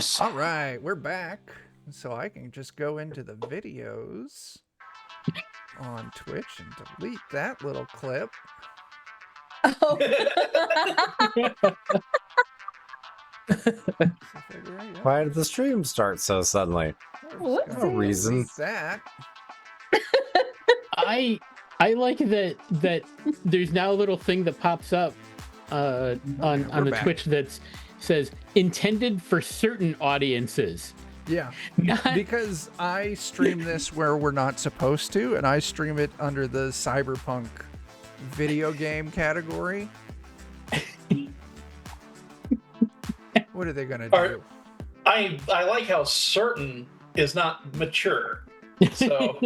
videos. All right, we're back. So I can just go into the videos on Twitch and delete that little clip. Oh. Why did the stream start so suddenly? No reason. That. I like that there's now a little thing that pops up on the back. Twitch that says intended for certain audiences. Yeah, Not- because I stream this where we're not supposed to, and I stream it under the Cyberpunk video game category. What are they gonna do? I like how certain is not mature. So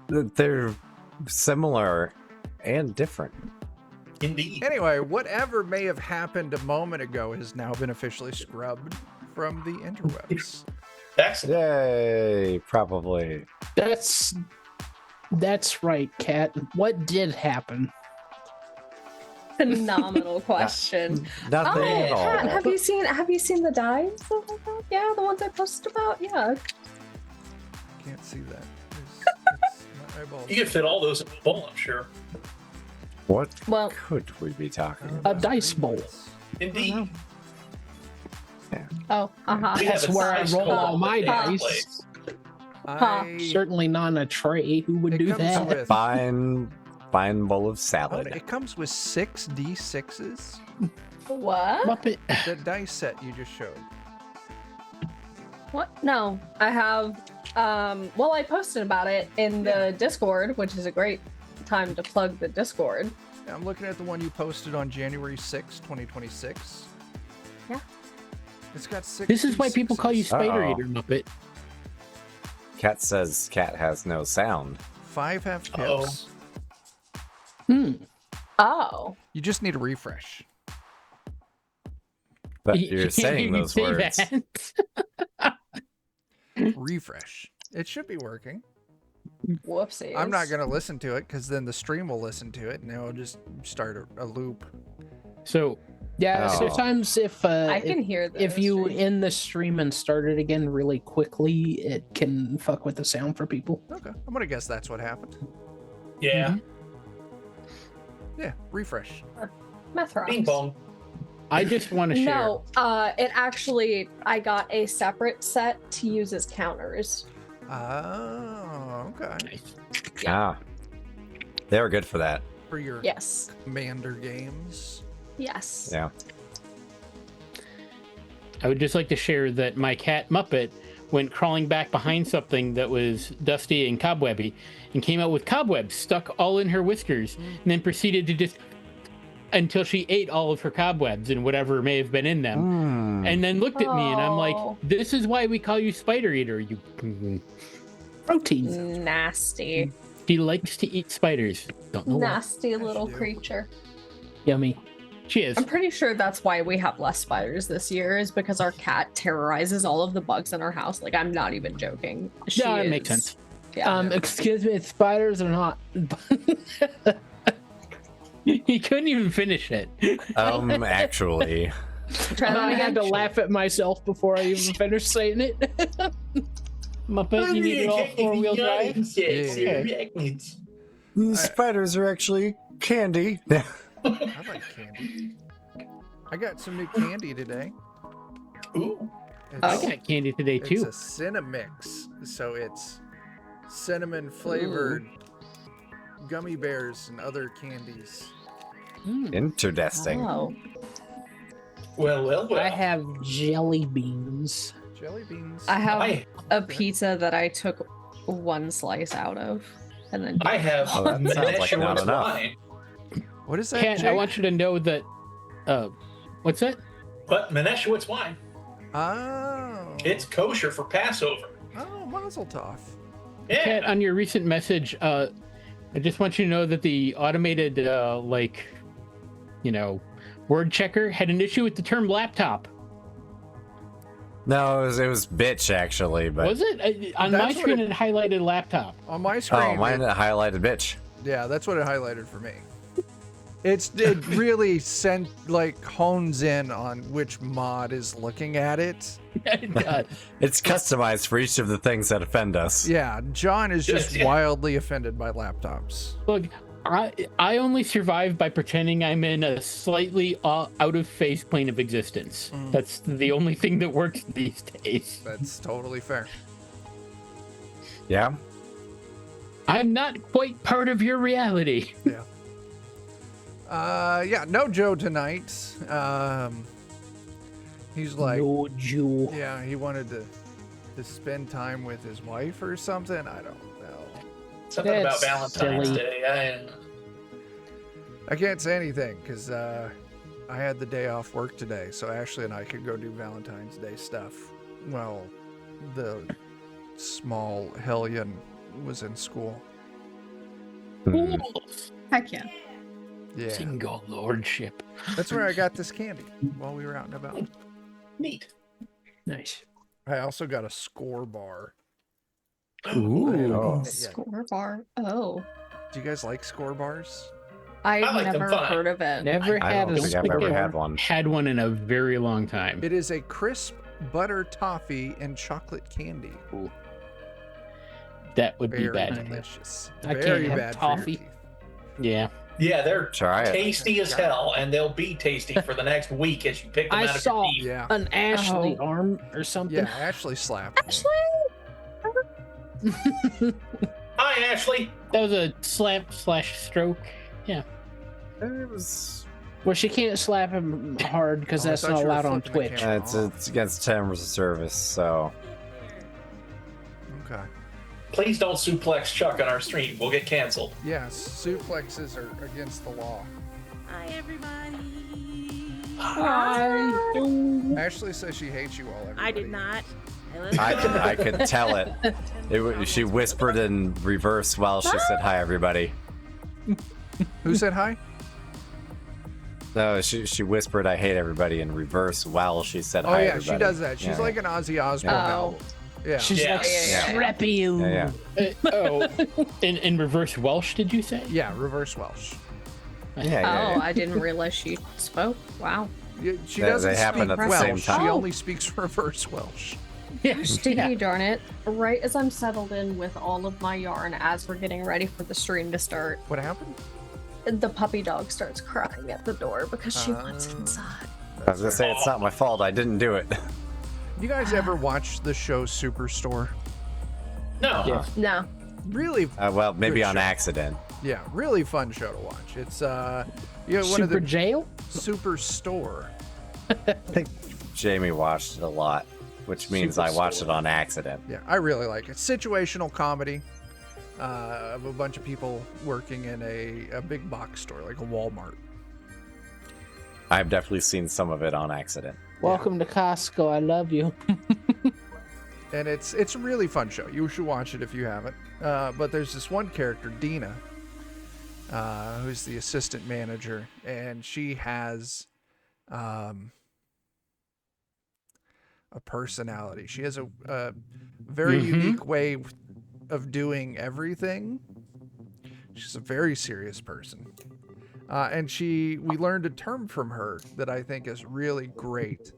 They're similar and different. indeed. Anyway, whatever may have happened a moment ago has now been officially scrubbed from the interwebs. Excellent. Yay, probably. That's right, Kat. What did happen? Phenomenal question. Nothing at all. Kat, have you seen the dives? Stuff like that? Yeah, the ones I posted about. Yeah. Can't see that. My eyeballs. You could fit all those in a bowl, I'm sure. What Well- could we be talking A about? dice bowl. Indeed. Oh, uh-huh. We have That's a where I size roll code all my that they dice. place. Certainly not on a tray. Who would It do comes that? with- Fine bowl of salad. It comes with 6 D6s. What? Muppet. The dice set you just showed. What? No, I have. Well, I posted about it in the Discord, which is a great time to plug the Discord. I'm looking at the one you posted on January 6, 2026. Yeah. It's got 6. This is why people call you Spider Uh-oh. Eater, Muppet. Cat says cat has no sound. 5 have Uh-oh. pips. Oh. You just need a refresh. But you're saying You those say words. that. Refresh. It should be working. Whoopsies. I'm not going to listen to it because then the stream will listen to it and it'll just start a loop. So Yeah, Oh. sometimes if I can hear this. if you end the stream and start it again really quickly, it can fuck with the sound for people. Okay. I'm going to guess that's what happened. Yeah. Yeah. Refresh. Math rocks. Ping pong. I just want to share. No, it actually, I got a separate set to use as counters. Oh, okay. Nice. Ah. They were good for that. For your Yes. Commander games. Yes. Yeah. I would just like to share that my cat Muppet went crawling back behind something that was dusty and cobwebby and came out with cobwebs stuck all in her whiskers and then proceeded to just until she ate all of her cobwebs and whatever may have been in them and then looked at me and I'm like, Oh. this is why we call you Spider Eater. You Protein. Nasty. She likes to eat spiders. Don't know why. Nasty little do. creature. Yummy. She is. I'm pretty sure that's why we have less spiders this year, is because our cat terrorizes all of the bugs in our house. Like, I'm not even joking. Yeah, it is- makes sense. Yeah. Excuse me, spiders are not. He couldn't even finish it. Actually. Try that I had to again. laugh at myself before I even finished saying it. Muppet, you need it all four-wheel drive? Spiders are actually candy. I like candy. I got some new candy today. Ooh. I It's, got candy today it's too. a Cinnamix, so it's cinnamon flavored gummy bears and other candies. Interesting. Oh. Well. I have jelly beans. Jelly beans. I have I a pizza that I took one slice out of, and then have Oh, that sounds like miniature not enough. wine. What is that? Cat, I Jake? want you to know that. What's that? But Meneshowitz wine. Oh. It's kosher for Passover. Oh, Mazel Tov. Yeah. Cat, on your recent message, I just want you to know that the automated, word checker had an issue with the term laptop. No, it was bitch actually, but Was it? On my That's what screen, it- it highlighted laptop. On my screen. oh, mine it- highlighted bitch. yeah, that's what it highlighted for me. It really hones in on which mod is looking at it. God. It's customized for each of the things that offend us. Yeah, John is just Yeah. wildly offended by laptops. Look, I only survive by pretending I'm in a slightly out of phase plane of existence. That's the only thing that works these days. That's totally fair. Yeah? I'm not quite part of your reality. Yeah. Yeah, no Joe tonight. He's like, No Jew. yeah, he wanted to spend time with his wife or something. I don't know. Something about That's Valentine's silly. Day. I can't say anything because I had the day off work today, so Ashley and I could go do Valentine's Day stuff. Well, the small hellion was in school. Hmm. Heck yeah. Yeah, Single lordship. that's where I got this candy while we were out and about. Neat. Nice. I also got a score bar. Ooh. Oh. Yeah. Score bar. Oh. Do you guys like score bars? I've like them never fine. heard of it. Never I had don't a think I've ever score. had one. Had one in a very long time. It is a crisp butter toffee and chocolate candy. That would be Very bad. delicious. I can't Very have bad toffee. for your teeth. Yeah. Yeah, they're Try it. tasty as hell, and they'll be tasty for the next week as you pick them I out of saw your teeth. Yeah. an Ashley Oh. arm or something. Yeah, Ashley slapped me. Hi, Ashley. That was a slap/stroke. Yeah. It was. Well, she can't slap him hard because Oh, I that's thought not you were allowed on flipping the Twitch. camera. It's against terms of service, so. Okay. Please don't suplex Chuck on our stream. We'll get canceled. Yes, suplexes are against the law. Hi, everybody. Ashley says she hates you all. Everybody. I did not. I live I could tell it. She whispered in reverse while she said hi, everybody. Who said hi? No, she whispered I hate everybody in reverse while she said Oh hi, yeah, everybody. she does that. She's Yeah. like an Ozzy Osbourne Oh. album. Yeah. She's Yeah. like, Yeah. strappy you. Yeah, Oh, in reverse Welsh, did you say? Yeah, reverse Welsh. yeah. Oh, I didn't realize she spoke. Wow. Yeah, she They doesn't happen speak at the Welsh. same time. She Oh. only speaks reverse Welsh. Sticky darn it. Right as I'm settled in with all of my yarn as we're getting ready for the stream to start, What happened? the puppy dog starts crying at the door because she wants inside. I was gonna say it's not my fault. I didn't do it. You guys ever watch the show Superstore? No. Yeah. No. Really, Well, maybe Good on show. accident. yeah, really fun show to watch. It's one of Super the jail? Superstore. I think Jamie watched it a lot, which means I watched it on accident. Yeah, I really like it. Situational comedy of a bunch of people working in a big box store, like a Walmart. I've definitely seen some of it on accident. Welcome to Costco. I love you. And it's a really fun show. You should watch it if you haven't. But there's this one character, Dina, who's the assistant manager, and she has a personality. She has a very unique way of doing everything. She's a very serious person. And we learned a term from her that I think is really great.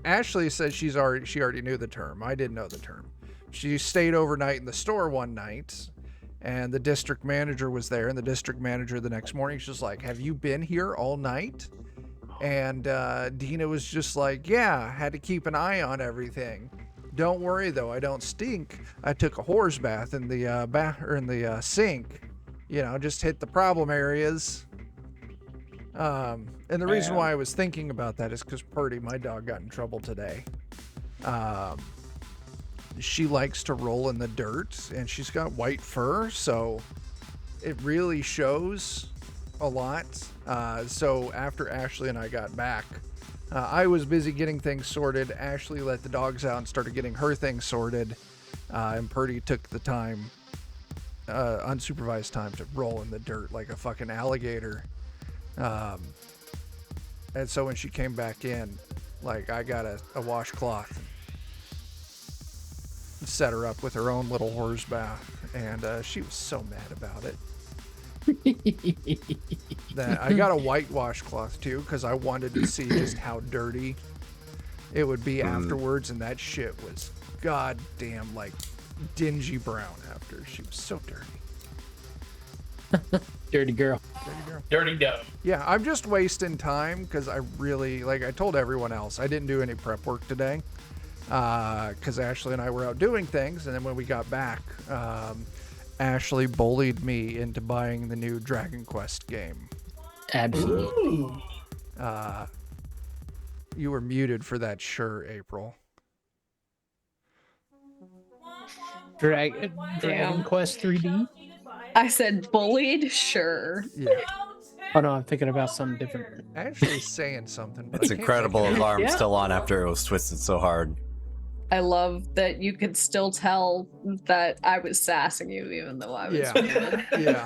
Ashley says she already knew the term. I didn't know the term. She stayed overnight in the store one night, and the district manager was there. And the district manager the next morning, she's like, "Have you been here all night?" And Dina was just like, "Yeah, had to keep an eye on everything. Don't worry though, I don't stink. I took a horse bath in the sink. You know, just hit the problem areas." And the reason why I was thinking about that is because Purdy, my dog, got in trouble today. She likes to roll in the dirt, and she's got white fur, so it really shows a lot. So after Ashley and I got back, I was busy getting things sorted. Ashley let the dogs out and started getting her things sorted, and Purdy took the time, unsupervised time, to roll in the dirt like a fucking alligator. And so when she came back in, like, I got a washcloth, set her up with her own little horse bath, and she was so mad about it. That I got a whitewash cloth too because I wanted to see just how dirty it would be afterwards, and that shit was goddamn like dingy brown after. She was so dirty. Dirty girl. Dirty dough. Yeah, I'm just wasting time because I really, like I told everyone else, I didn't do any prep work today because Ashley and I were out doing things, and then when we got back, Ashley bullied me into buying the new Dragon Quest game. Absolutely. Ooh. You were muted for that, sure, April. Dragon Quest 3D? I said bullied, sure. Yeah, Oh no, I'm thinking about something different. Ashley's saying something. But It's I can't incredible make it out. alarm Yeah. still on after it was twisted so hard. I love that you could still tell that I was sassing you, even though I was. Yeah. muted. Yeah.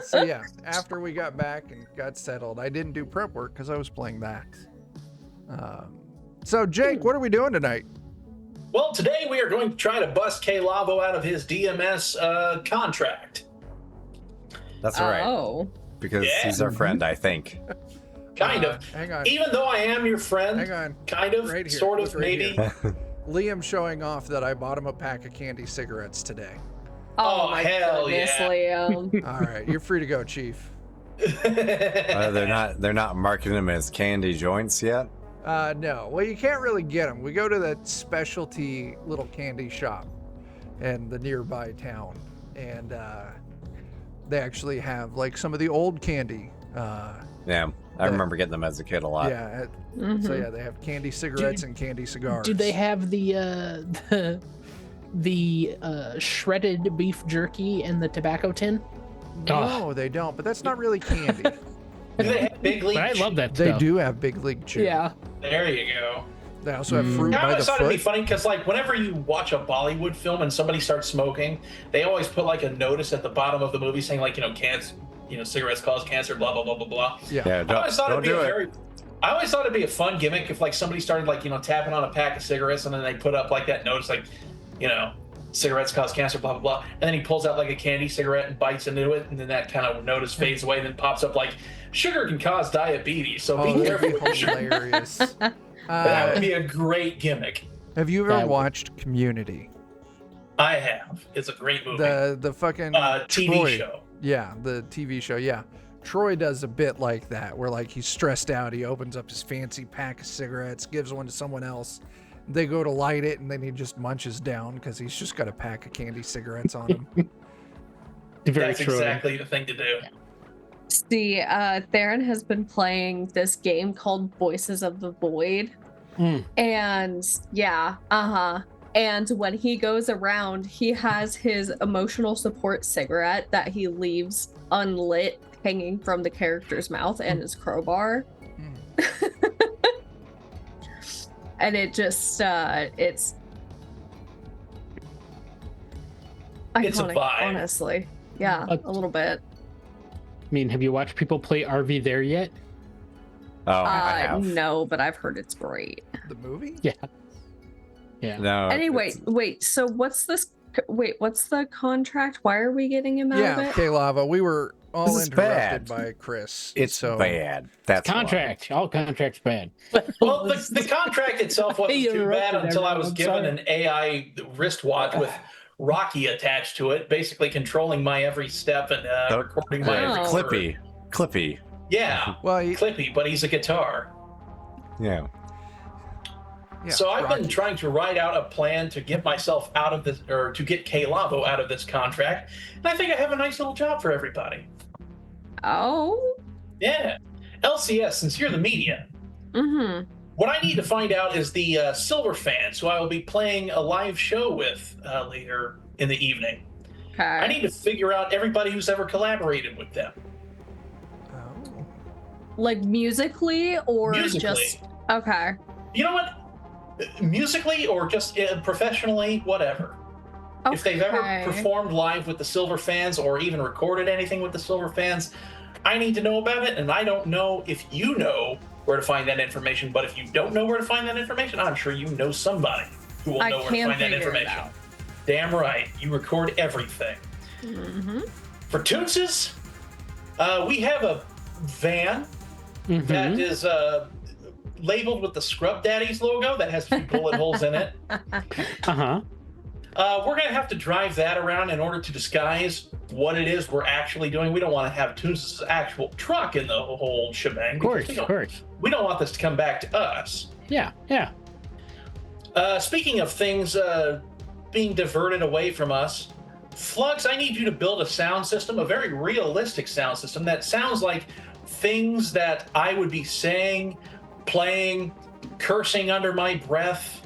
So yeah, after we got back and got settled, I didn't do prep work because I was playing that. So Jake, what are we doing tonight? Well, today we are going to try to bust K Lavo out of his DMS contract. That's right. Oh. Because Yeah. he's our friend, I think. Kind of. Hang on. Even though I am your friend, Hang on. kind of, Right here. sort Look of, right maybe. here. Liam showing off that I bought him a pack of candy cigarettes today. Oh, my hell goodness, yeah. Liam. All right, you're free to go, Chief. They're not marketing them as candy joints yet. No. Well, you can't really get them. We go to that specialty little candy shop in the nearby town, and they actually have like some of the old candy. Yeah, I remember getting them as a kid a lot. Yeah. So Mhm. yeah, they have candy cigarettes and candy cigars. Do they have the shredded beef jerky in the tobacco tin? No, they don't. But that's not really candy. Do they have Big League? But I love that They stuff. do have Big League Chew. There you go. They also have fruit I by the always thought it'd be foot. funny because, like, whenever you watch a Bollywood film and somebody starts smoking, they always put like a notice at the bottom of the movie saying, like, cancer, cigarettes cause cancer, blah blah blah blah blah. Yeah. Yeah, I always thought don't do it. I always thought it'd be a fun gimmick if like somebody started like tapping on a pack of cigarettes and then they put up like that notice like, cigarettes cause cancer, blah blah blah, and then he pulls out like a candy cigarette and bites into it, and then that kind of notice fades away, and then pops up like sugar can cause diabetes, so Oh, be that'd careful be with sugar. hilarious. That would be a great gimmick. Have you ever That would- watched Community? I have. It's a great movie. The fucking TV Troy. show. Yeah, the TV show. Yeah. Troy does a bit like that, where like he's stressed out, he opens up his fancy pack of cigarettes, gives one to someone else. They go to light it, and then he just munches down because he's just got a pack of candy cigarettes on him. Very That's true. exactly the thing to do. See, Theron has been playing this game called Voices of the Void. And yeah, and when he goes around, he has his emotional support cigarette that he leaves unlit hanging from the character's mouth and his crowbar. And it just it's iconic, It's a vibe. honestly. Yeah, a little bit. I mean, have you watched people play RV there yet? Oh, I have. No, but I've heard it's great. The movie? Yeah. Yeah. No. Anyway, it's- wait. So what's this? Wait, what's the contract? Why are we getting him out of Yeah, it? K-Lava. We were all This is interrupted bad. by Chris. It's so bad. That's why. Contract. All contracts bad. Well, the contract itself wasn't He too bad interrupted until I everyone, was I'm given sorry. an AI wristwatch with Rocky attached to it, basically controlling my every step and Oh, recording my yeah. every word. Clippy. Yeah, Well, Clippy, but he's a guitar. Yeah. yeah, So I've been Rocky. trying to write out a plan to get myself out of this, or to get K Lavo out of this contract, and I think I have a nice little job for everybody. Oh. Yeah, LCS, since you're the media, Mm-hmm. what I need to find out is the Silver fans, who I will be playing a live show with later in the evening. Okay. I need to figure out everybody who's ever collaborated with them. Oh. Like musically or Musically. just okay. You know what? Musically or just professionally, whatever. If they've ever Okay. performed live with the Silver fans or even recorded anything with the Silver fans, I need to know about it, and I don't know if you know where to find that information, but if you don't know where to find that information, I'm sure you know somebody who will I know where to can find that figure it information. out. Damn right. You record everything. Mm-hmm. For Toonses, we have a van Mm-hmm. that is labeled with the Scrub Daddies logo that has a few bullet holes in it. Uh-huh. We're going to have to drive that around in order to disguise what it is we're actually doing. We don't want to have Toons' actual truck in the whole shebang. Of course, because of course. we don't want this to come back to us. Yeah, yeah. Speaking of things being diverted away from us, Flux, I need you to build a sound system, a very realistic sound system that sounds like things that I would be saying, playing, cursing under my breath.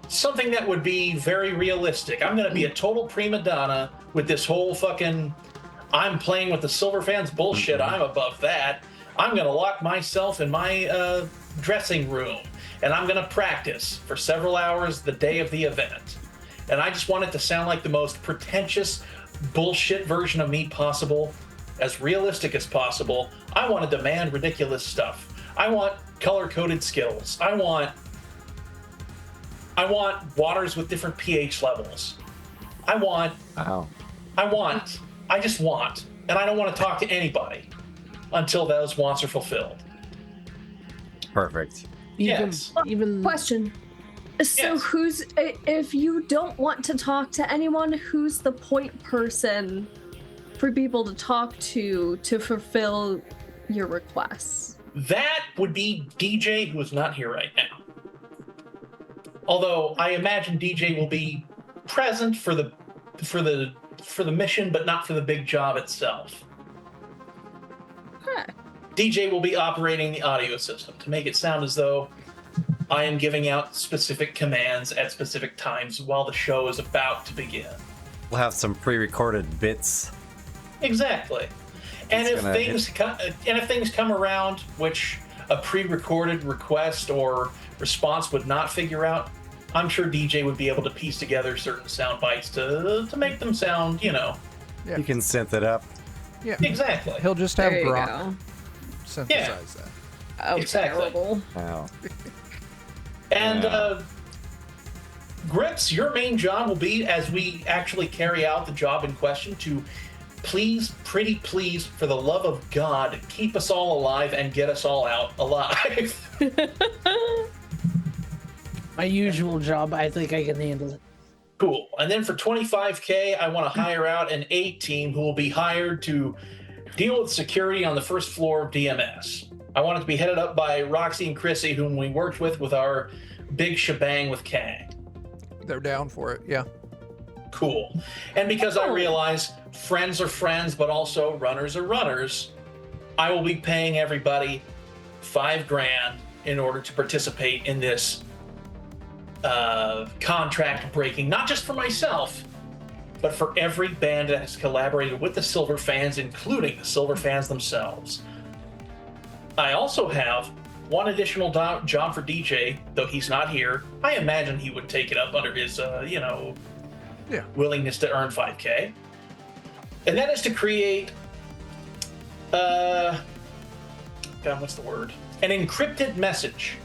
Something that would be very realistic. I'm going to be a total prima donna with this whole fucking I'm playing with the silver fans bullshit. I'm above that. I'm going to lock myself in my dressing room and I'm going to practice for several hours the day of the event. And I just want it to sound like the most pretentious bullshit version of me possible, as realistic as possible. I want to demand ridiculous stuff. I want color-coded skills. I want waters with different pH levels. I just want. And I don't want to talk to anybody until those wants are fulfilled. Perfect. Even Question. So Yes. if you don't want to talk to anyone, who's the point person for people to talk to fulfill your requests? That would be DJ, who is not here right now. Although I imagine DJ will be present for the mission, but not for the big job itself. Huh. DJ will be operating the audio system to make it sound as though I am giving out specific commands at specific times while the show is about to begin. We'll have some pre-recorded bits. Exactly. And It's if things come around which a pre-recorded request or response would not figure out, I'm sure DJ would be able to piece together certain sound bites to make them sound, Yeah. You can synth it up. Yeah. Exactly. He'll just have There you Grok go. synthesize that. Oh, Exactly. terrible. Wow. And Grips, your main job will be, as we actually carry out the job in question, to please, pretty please, for the love of God, keep us all alive and get us all out alive. my usual job, I think I can handle it. Cool. And then for $25K, I want to hire out an A team who will be hired to deal with security on the first floor of DMS. I want it to be headed up by Roxy and Chrissy, whom we worked with our big shebang with Kang. They're down for it. Yeah. Cool. And because I realize friends are friends, but also runners are runners, I will be paying everybody $5,000 in order to participate in this contract breaking, not just for myself, but for every band that has collaborated with the Silver Fans, including the Silver Fans themselves. I also have one additional job for DJ, though he's not here. I imagine he would take it up under his, willingness to earn $5K. And that is to create, God, what's the word? An encrypted message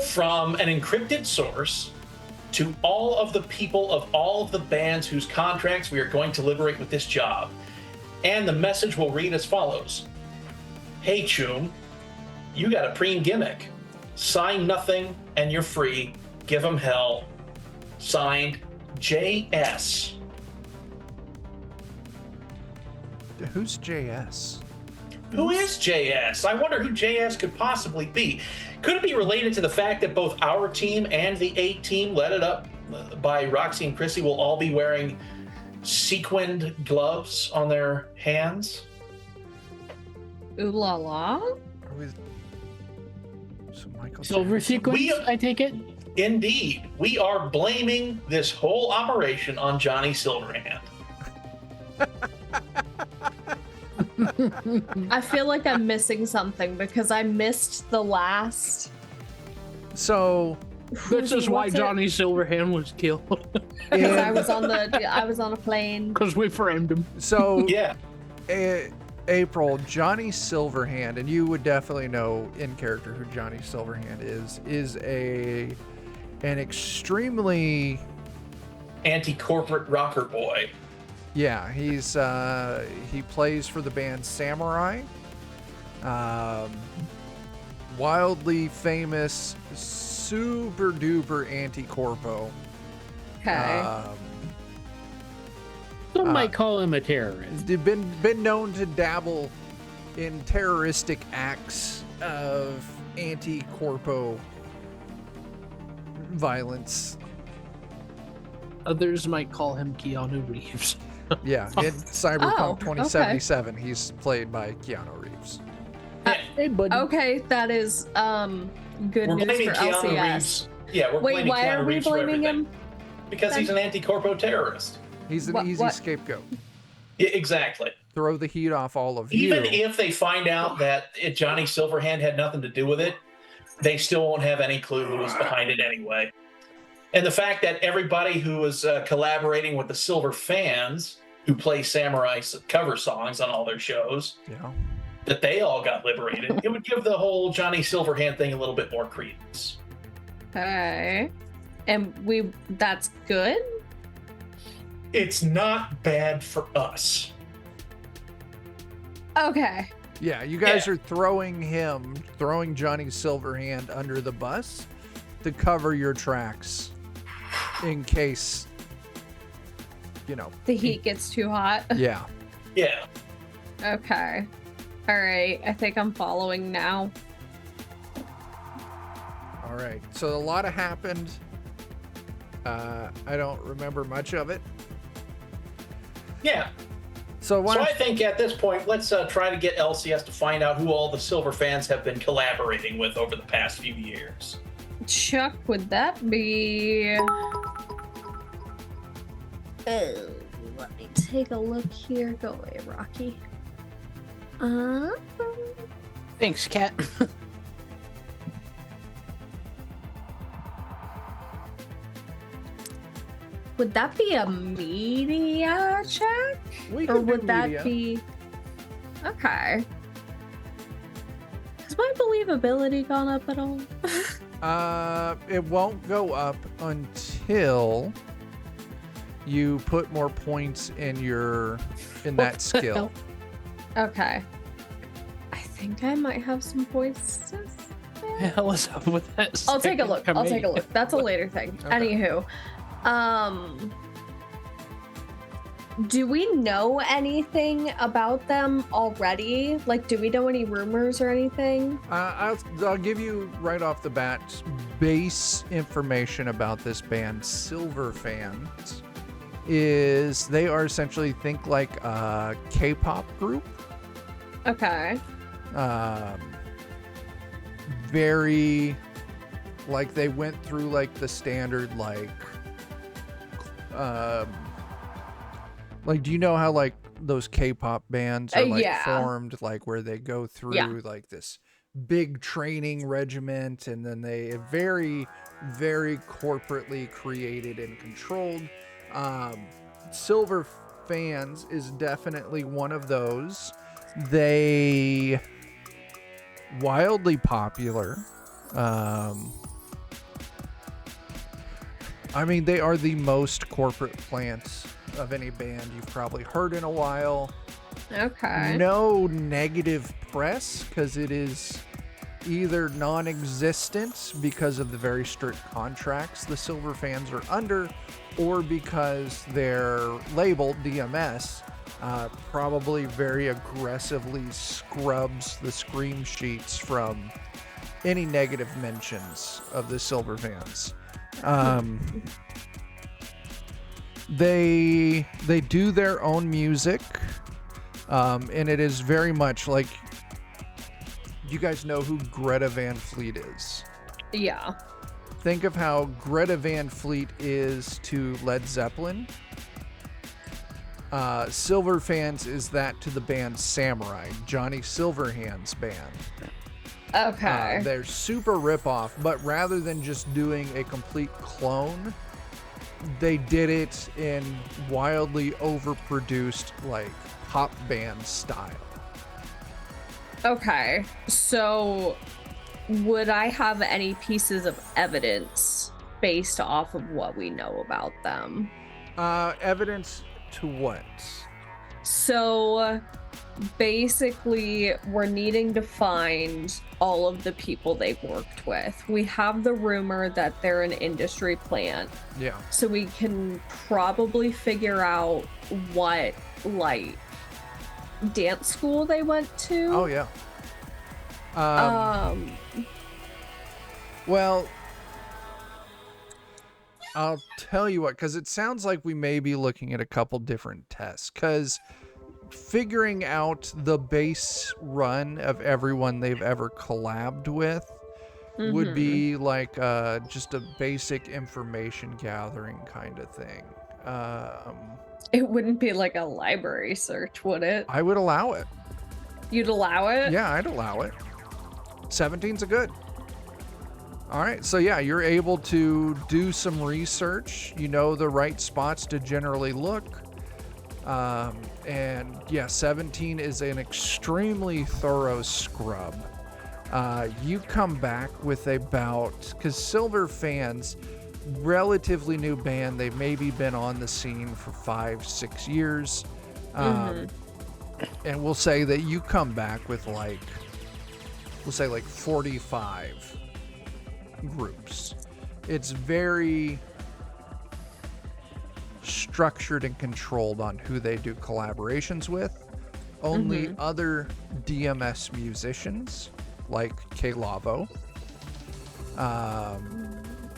from an encrypted source to all of the people of all of the bands whose contracts we are going to liberate with this job. And the message will read as follows. Hey, Choom, you got a preem gimmick. Sign nothing and you're free. Give 'em hell. Signed, JS. Who's JS? Who is JS? I wonder who JS could possibly be. Could it be related to the fact that both our team and the A team, led it up by Roxy and Chrissy, will all be wearing sequined gloves on their hands? Ooh la la. Are we... So Michael Silver Jackson? sequence, I take it? Indeed. We are blaming this whole operation on Johnny Silverhand. I feel like I'm missing something because I missed the last. So This is why what's it? Johnny Silverhand was killed. Because I was on a plane. Because we framed him. So Yeah. April, Johnny Silverhand, and you would definitely know in character who Johnny Silverhand is an extremely Anti-corporate rocker boy. Yeah, he plays for the band Samurai. Wildly famous, super duper anti-corpo. Okay. Some might call him a terrorist. They've been known to dabble in terroristic acts of anti-corpo violence. Others might call him Keanu Reeves. Yeah, in Cyberpunk Oh, okay. 2077, he's played by Keanu Reeves. Hey, buddy. Okay, that is good We're news blaming for Keanu LCS. Reeves. Yeah, we're Wait, blaming why Keanu are we Reeves for blaming everything. him? Because he's an anti-corpo terrorist. He's an What- easy what? scapegoat. Yeah, exactly. Throw the heat off all of Even you. if they find out that Johnny Silverhand had nothing to do with it, they still won't have any clue who was behind it anyway. And the fact that everybody who was collaborating with the Silver fans who play Samurai cover songs on all their shows, Yeah. that they all got liberated, it would give the whole Johnny Silverhand thing a little bit more credence. Okay. And that's good? It's not bad for us. Okay. Yeah, you guys Yeah. are throwing Johnny Silverhand under the bus to cover your tracks in case, The heat gets too hot. yeah. Yeah. Okay. All right. I think I'm following now. All right. So a lot happened. I don't remember much of it. Yeah. So why So don't I think at this point, let's try to get LCS to find out who all the Silver fans have been collaborating with over the past few years. Chuck, would that be? Oh, let me take a look here. Go away, Rocky. Thanks, Cat. Would that be a media check? we Or can do would that media. be okay? Has my believability gone up at all? It won't go up until you put more points in that skill. Okay. I think I might have some points. The hell is up with that? I'll take a look. second I'll take a command? look. That's a later thing. Okay. Anywho, do we know anything about them already? Like, do we know any rumors or anything? I'll give you right off the bat base information about this band, Silver Fans. Is they are essentially think like a K-pop group. Okay. Very like they went through like the standard like do you know how like those K-pop bands are like Yeah. formed, like where they go through Yeah. like this big training regiment and then they very corporately created and controlled. Silver Fans is definitely one of those. They wildly popular. I mean, they are the most corporate plant of any band you've probably heard in a while. Okay. No negative press because it is either non-existent because of the very strict contracts the Silver Fans are under, or because their label DMS probably very aggressively scrubs the scream sheets from any negative mentions of the Silver Fans. They do their own music, and it is very much like, you guys know who Greta Van Fleet is. Yeah. Think of how Greta Van Fleet is to Led Zeppelin. Silver Fans is that to the band Samurai, Johnny Silverhand's band. Okay. They're super rip-off, but rather than just doing a complete clone, they did it in wildly overproduced, like, pop band style. Okay. So, would I have any pieces of evidence based off of what we know about them? Evidence to what? So basically, we're needing to find all of the people they've worked with. We have the rumor that they're an industry plant, Yeah. so we can probably figure out what, like, dance school they went to. Oh yeah. Um, Well, I'll tell you what, because it sounds like we may be looking at a couple different tests. Because figuring out the base run of everyone they've ever collabed with would be like just a basic information gathering kind of thing. it wouldn't be like a library search, would it? I would allow it. You'd allow it? Yeah, I'd allow it. 17's a good. All right, so yeah, you're able to do some research. You know the right spots to generally look. And yeah, 17 is an extremely thorough scrub. You come back with about, because Silver Fans, relatively new band, they've maybe been on the scene for 5-6 years. And we'll say that you come back with like, we'll say like 45 groups. It's very structured and controlled on who they do collaborations with. Only other DMS musicians like K-Lavo,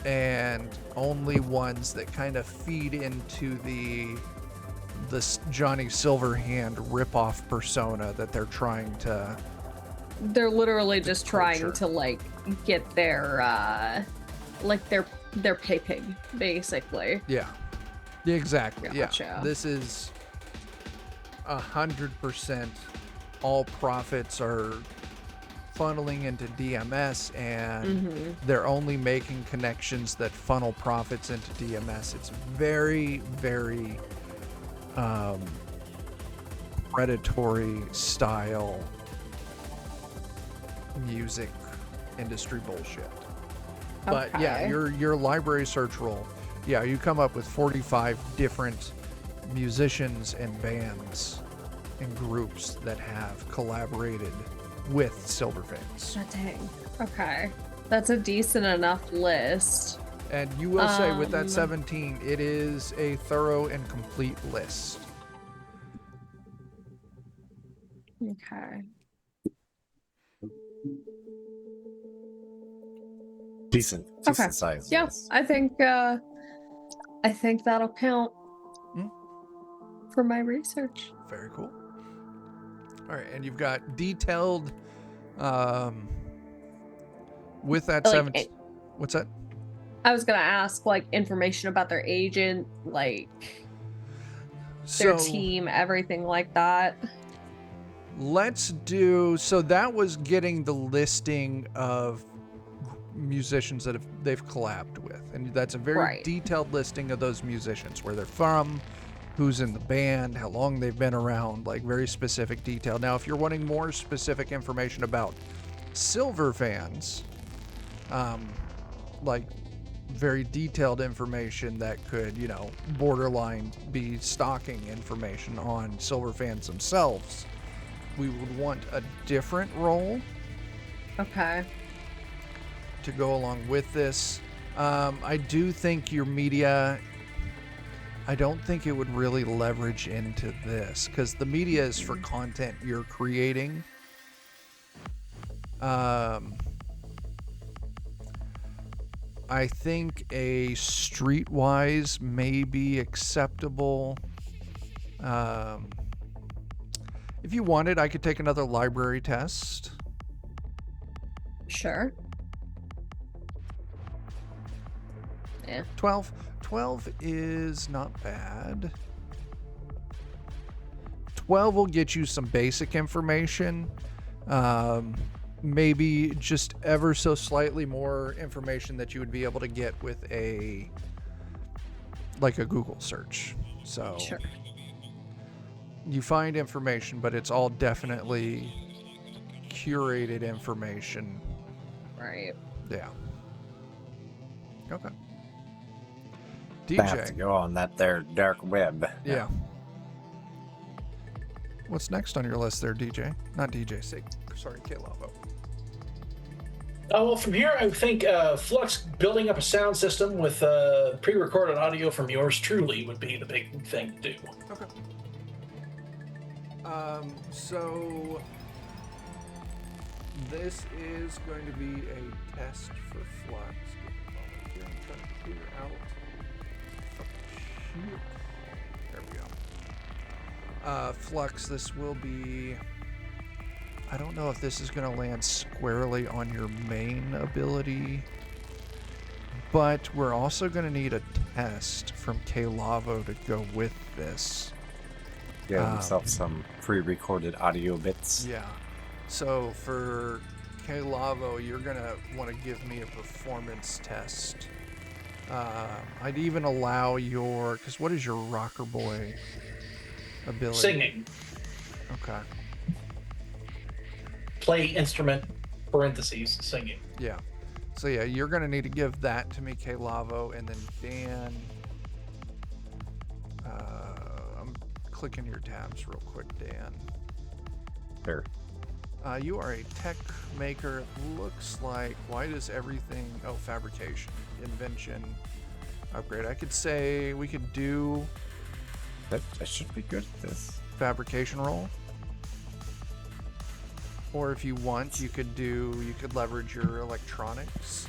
and only ones that kind of feed into this Johnny Silverhand ripoff persona that they're trying to. They're literally just trying culture. to like get their their pay pig, basically. Yeah. Exactly. Gotcha. Yeah. This is 100%. All profits are funneling into DMS, and they're only making connections that funnel profits into DMS. It's very, very predatory style music industry bullshit. But yeah, Okay. your library search roll, yeah, you come up with 45 different musicians and bands and groups that have collaborated with Silverfins. Oh, dang. Okay. That's a decent enough list. And you will say with that 17, it is a thorough and complete list. Okay. Decent Okay. size. Yeah, Yes. I think that'll count for my research. Very cool. All right, and you've got detailed with that Like, 17. What's that? I was gonna ask like information about their agent, like their team, everything like that. Let's do, so that was getting the listing of musicians that they've collabed with, and that's a very Right. detailed listing of those musicians, where they're from, who's in the band, how long they've been around, like very specific detail. Now if you're wanting more specific information about Silver Fans, like very detailed information that could, you know, borderline be stalking information on Silver Fans themselves, we would want a different role Okay. to go along with this. I do think your media, I don't think it would really leverage into this, because the media is for content you're creating. I think a streetwise may be acceptable. If you wanted, I could take another library test. Sure. Yeah. 12. 12 is not bad. 12 will get you some basic information. Maybe just ever so slightly more information that you would be able to get with a Google search. So Sure. you find information, but it's all definitely curated information. Right. Yeah. Okay. I have to DJ. go on that there dark web. Yeah. What's next on your list there, DJ? Not DJ, sorry, K-Lavo. Oh, well, from here, I think Flux building up a sound system with pre-recorded audio from yours truly would be the big thing to do. Okay. So this is going to be a test for Flux. Give me a moment here. I'm trying to clear out. Shit. There we go. Flux, this will be. I don't know if this is going to land squarely on your main ability, but we're also going to need a test from K-Lavo to go with this. Get himself some pre-recorded audio bits. Yeah. So for K-Lavo, you're going to want to give me a performance test. I'd even allow your... Because what is your rocker boy ability? Singing. Okay. Play instrument, parentheses, singing. Yeah. So yeah, you're going to need to give that to me, K-Lavo, and then Dan... I'm clicking your tabs real quick, Dan. Sure. You are a tech maker. It looks like... Why does everything... Oh, fabrication. Invention. Upgrade. I could say we could do... That should be good at this. Fabrication roll. Or if you want, you could leverage your electronics.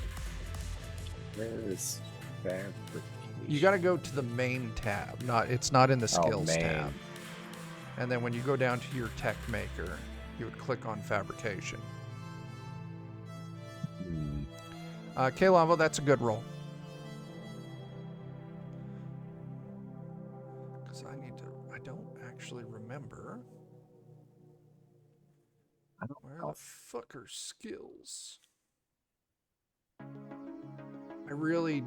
Where is fabrication? You got to go to the main tab. It's not in the skills main. tab. And then when you go down to your tech maker, you would click on fabrication. K-Lavo, that's a good roll. Because I don't actually remember. Where the fuck are skills? I really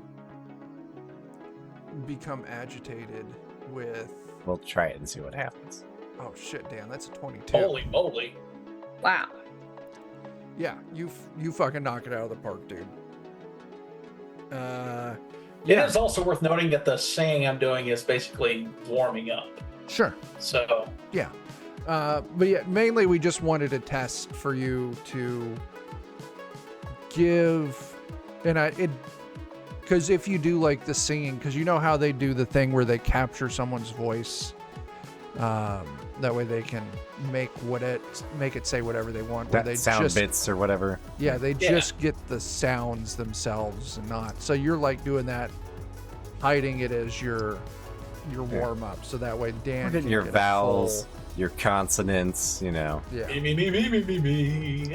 become agitated with... We'll try it and see what happens. Oh shit, Dan, that's a 22. Holy moly. Wow. Yeah, you fucking knock it out of the park, dude. It is also worth noting that the singing I'm doing is basically warming up. Sure. So Yeah. But yeah, mainly we just wanted a test for you to give, because if you do like the singing, because you know how they do the thing where they capture someone's voice, that way they can make it say whatever they want. Where That they sound just, bits or whatever. Yeah, they just get the sounds themselves and not. So you're like doing that, hiding it as your warm up, so that way Dan Put in can your get a vowels, full- your consonants, Yeah. me.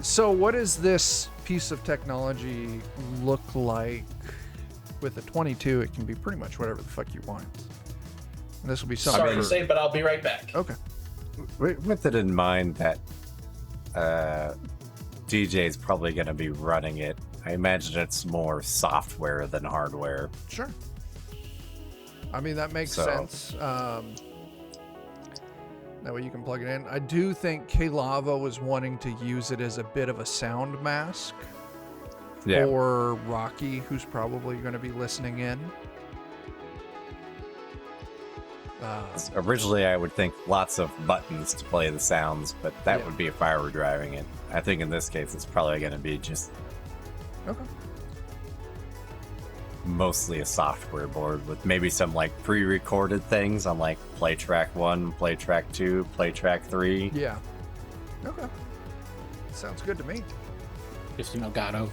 So what does this piece of technology look like? With a 22, it can be pretty much whatever the fuck you want. And this will be something. Sorry to say, but I'll be right back. Okay. With it in mind that DJ is probably going to be running it, I imagine it's more software than hardware. Sure. I mean, that makes So- sense. That way you can plug it in. I do think K-Lavo was wanting to use it as a bit of a sound mask for Rocky, who's probably going to be listening in. Originally, I would think lots of buttons to play the sounds, but that would be if I were driving it. I think in this case, it's probably going to be just Okay. mostly a software board with maybe some like pre-recorded things on like play track 1, play track 2, play track 3. Yeah. Okay. Sounds good to me. Just an Elgato.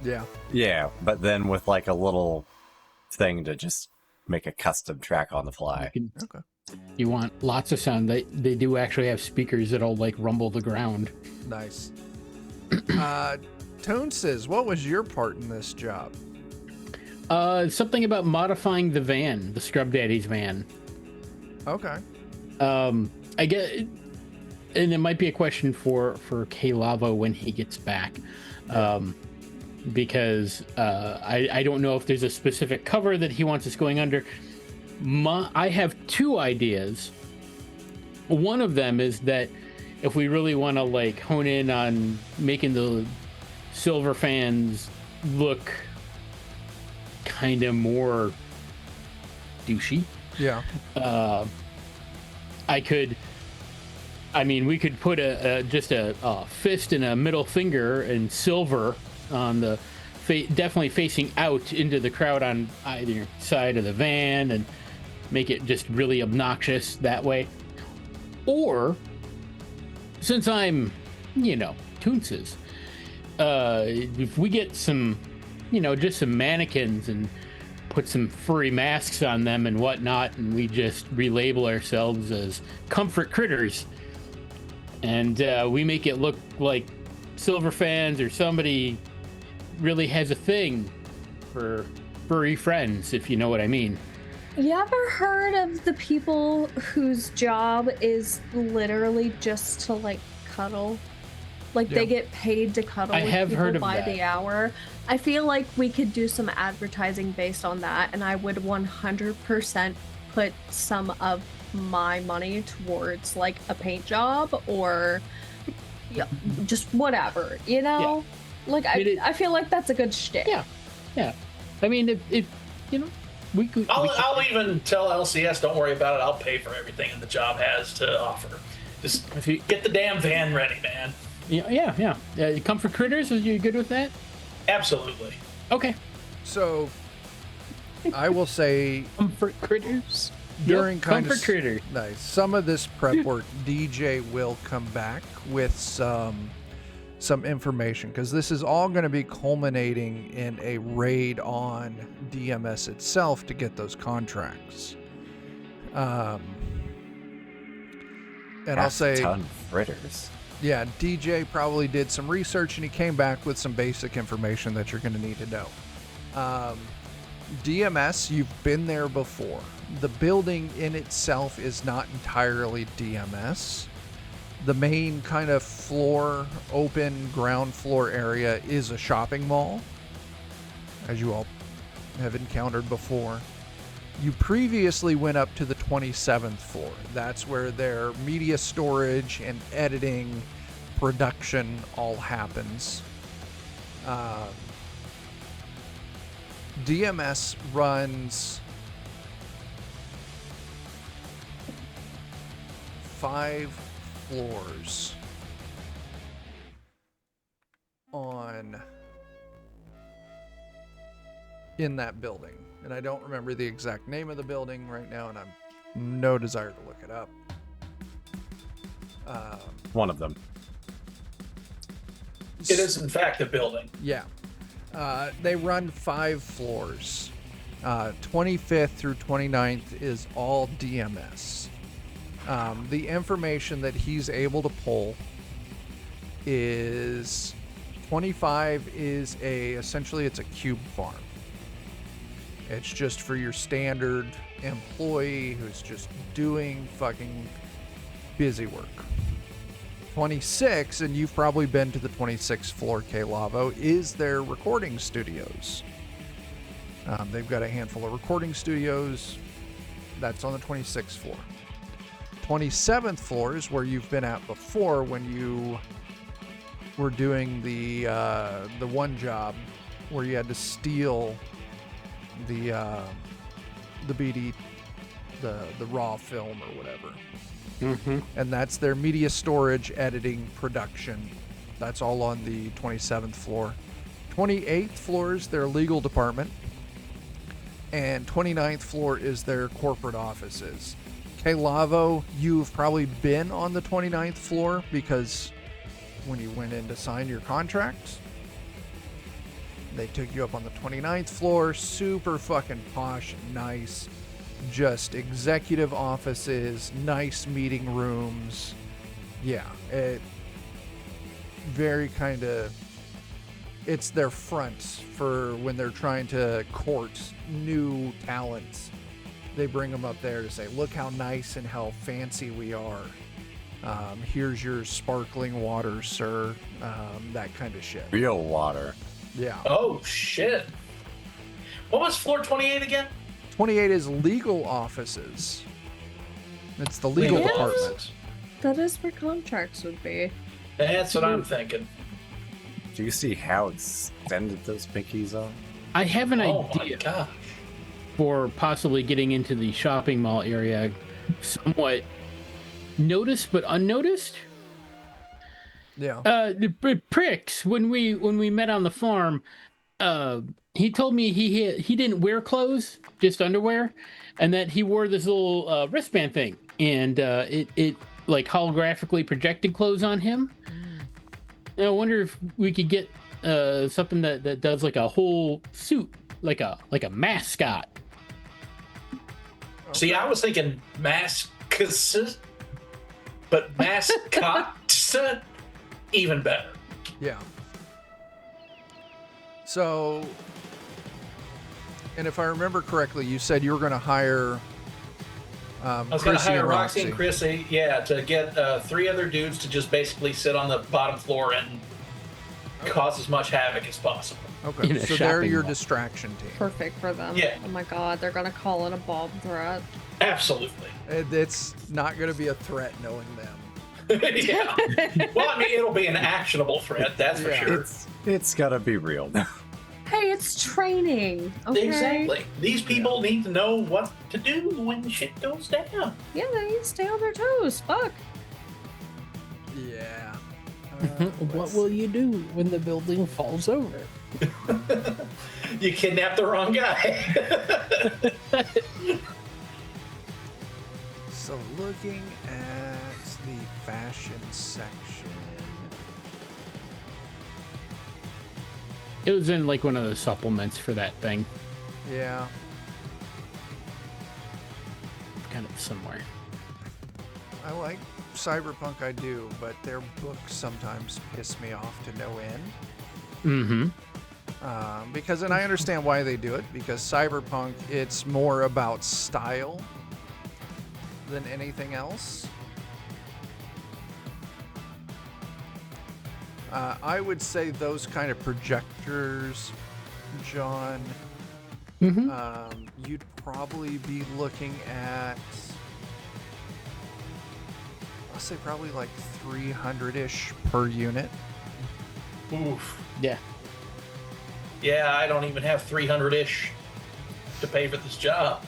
Yeah. Yeah, but then with like a little thing to just make a custom track on the fly. Okay. You want lots of sound. They do actually have speakers that'll like rumble the ground. Nice. Tone says, what was your part in this job? Something about modifying the van, the Scrub Daddy's van. Okay. I get, and it might be a question for K-Lavo when he gets back, because I don't know if there's a specific cover that he wants us going under. I have two ideas. One of them is that if we really want to like hone in on making the silver fans look kind of more douchey, Yeah. We could put just a fist and a middle finger in silver on the definitely facing out into the crowd on either side of the van and make it just really obnoxious that way. Or, since I'm, Toonses, if we get some, just some mannequins and put some furry masks on them and whatnot, and we just relabel ourselves as Comfort Critters, and we make it look like Silver fans or somebody really has a thing for furry friends, if you know what I mean. You ever heard of the people whose job is literally just to like cuddle? Like they get paid to cuddle I with have people heard of by that. the hour. I feel like we could do some advertising based on that, and I would 100% put some of my money towards like a paint job or just whatever, Like I feel like that's a good shtick. Yeah. I mean, if we could. I'll even tell LCS, don't worry about it. I'll pay for everything that the job has to offer. Just if you get the damn van ready, man. Yeah. Comfort Critters, are you good with that? Absolutely. Okay. So, I will say Comfort Critters. during kind Comfort of Critter. nice some of this prep work, DJ will come back with some information because this is all going to be culminating in a raid on DMS itself to get those contracts. And I'll say, ton of fritters. yeah, DJ probably did some research and he came back with some basic information that you're going to need to know. DMS, you've been there before. The building in itself is not entirely DMS. The main kind of floor, open ground floor area is a shopping mall, as you all have encountered before. You previously went up to the 27th floor. That's where their media storage and editing, production all happens. DMS runs 5 floors in that building, and I don't remember the exact name of the building right now, and I'm no desire to look it up. One of them. It is, in fact, a building. Yeah. They run 5 floors. 25th through 29th is all DMS. The information that he's able to pull is 25 is essentially it's a cube farm. It's just for your standard employee who's just doing fucking busy work. 26, and you've probably been to the 26th floor, K-Lavo, is their recording studios. They've got a handful of recording studios. That's on the 26th floor. 27th floor is where you've been at before when you were doing the one job where you had to steal the BD, the raw film or whatever. Mm-hmm. And that's their media storage, editing, production. That's all on the 27th floor. 28th floor is their legal department. And 29th floor is their corporate offices. K-Lavo, you've probably been on the 29th floor because when you went in to sign your contract, they took you up on the 29th floor. Super fucking posh and nice. Just executive offices, nice meeting rooms. Yeah, it very kind of, it's their front for when they're trying to court new talent. They bring them up there to say, look how nice and how fancy we are. Here's your sparkling water, sir. That kind of shit. Real water. Yeah. Oh, shit. What was floor 28 again? 28 is legal offices. It's the legal Legal department. offices. That is where contracts would be. That's what I'm thinking. Do you see how extended those pinkies are? I have an Oh my idea. god. for possibly getting into the shopping mall area somewhat noticed but unnoticed. Yeah. The pricks when we met on the farm, he told me he didn't wear clothes, just underwear, and that he wore this little wristband thing, and it like holographically projected clothes on him. And I wonder if we could get something that does like a whole suit, like a mascot. See, I was thinking mascots, but mascots, even better. Yeah. So, and if I remember correctly, you said you were going to hire I was going to Chrissy hire and Roxy and Chrissy, to get 3 other dudes to just basically sit on the bottom floor and cause as much havoc as possible. In Okay, a so they're shopping your mall. distraction team. Perfect for them. Yeah. Oh my god, they're gonna call it a bomb threat. Absolutely. It's not going to be a threat knowing them. Yeah. Well, I mean, it'll be an actionable threat, that's for Yeah. sure. It's gotta be real. Hey, it's training. Okay. Exactly. These people need to know what to do when shit goes down. Yeah, they need to stay on their toes. Fuck. Yeah. What will you do when the building falls over? You kidnapped the wrong guy. So looking at the fashion section. It was in like one of the supplements for that thing, Yeah. kind of somewhere. I like Cyberpunk, I do, but their books sometimes piss me off to no end. Because, and I understand why they do it, because Cyberpunk, it's more about style than anything else. I would say those kind of projectors, John, you'd probably be looking at, I'll say probably like 300-ish per unit. Oof. Yeah. Yeah, I don't even have 300-ish to pay for this job.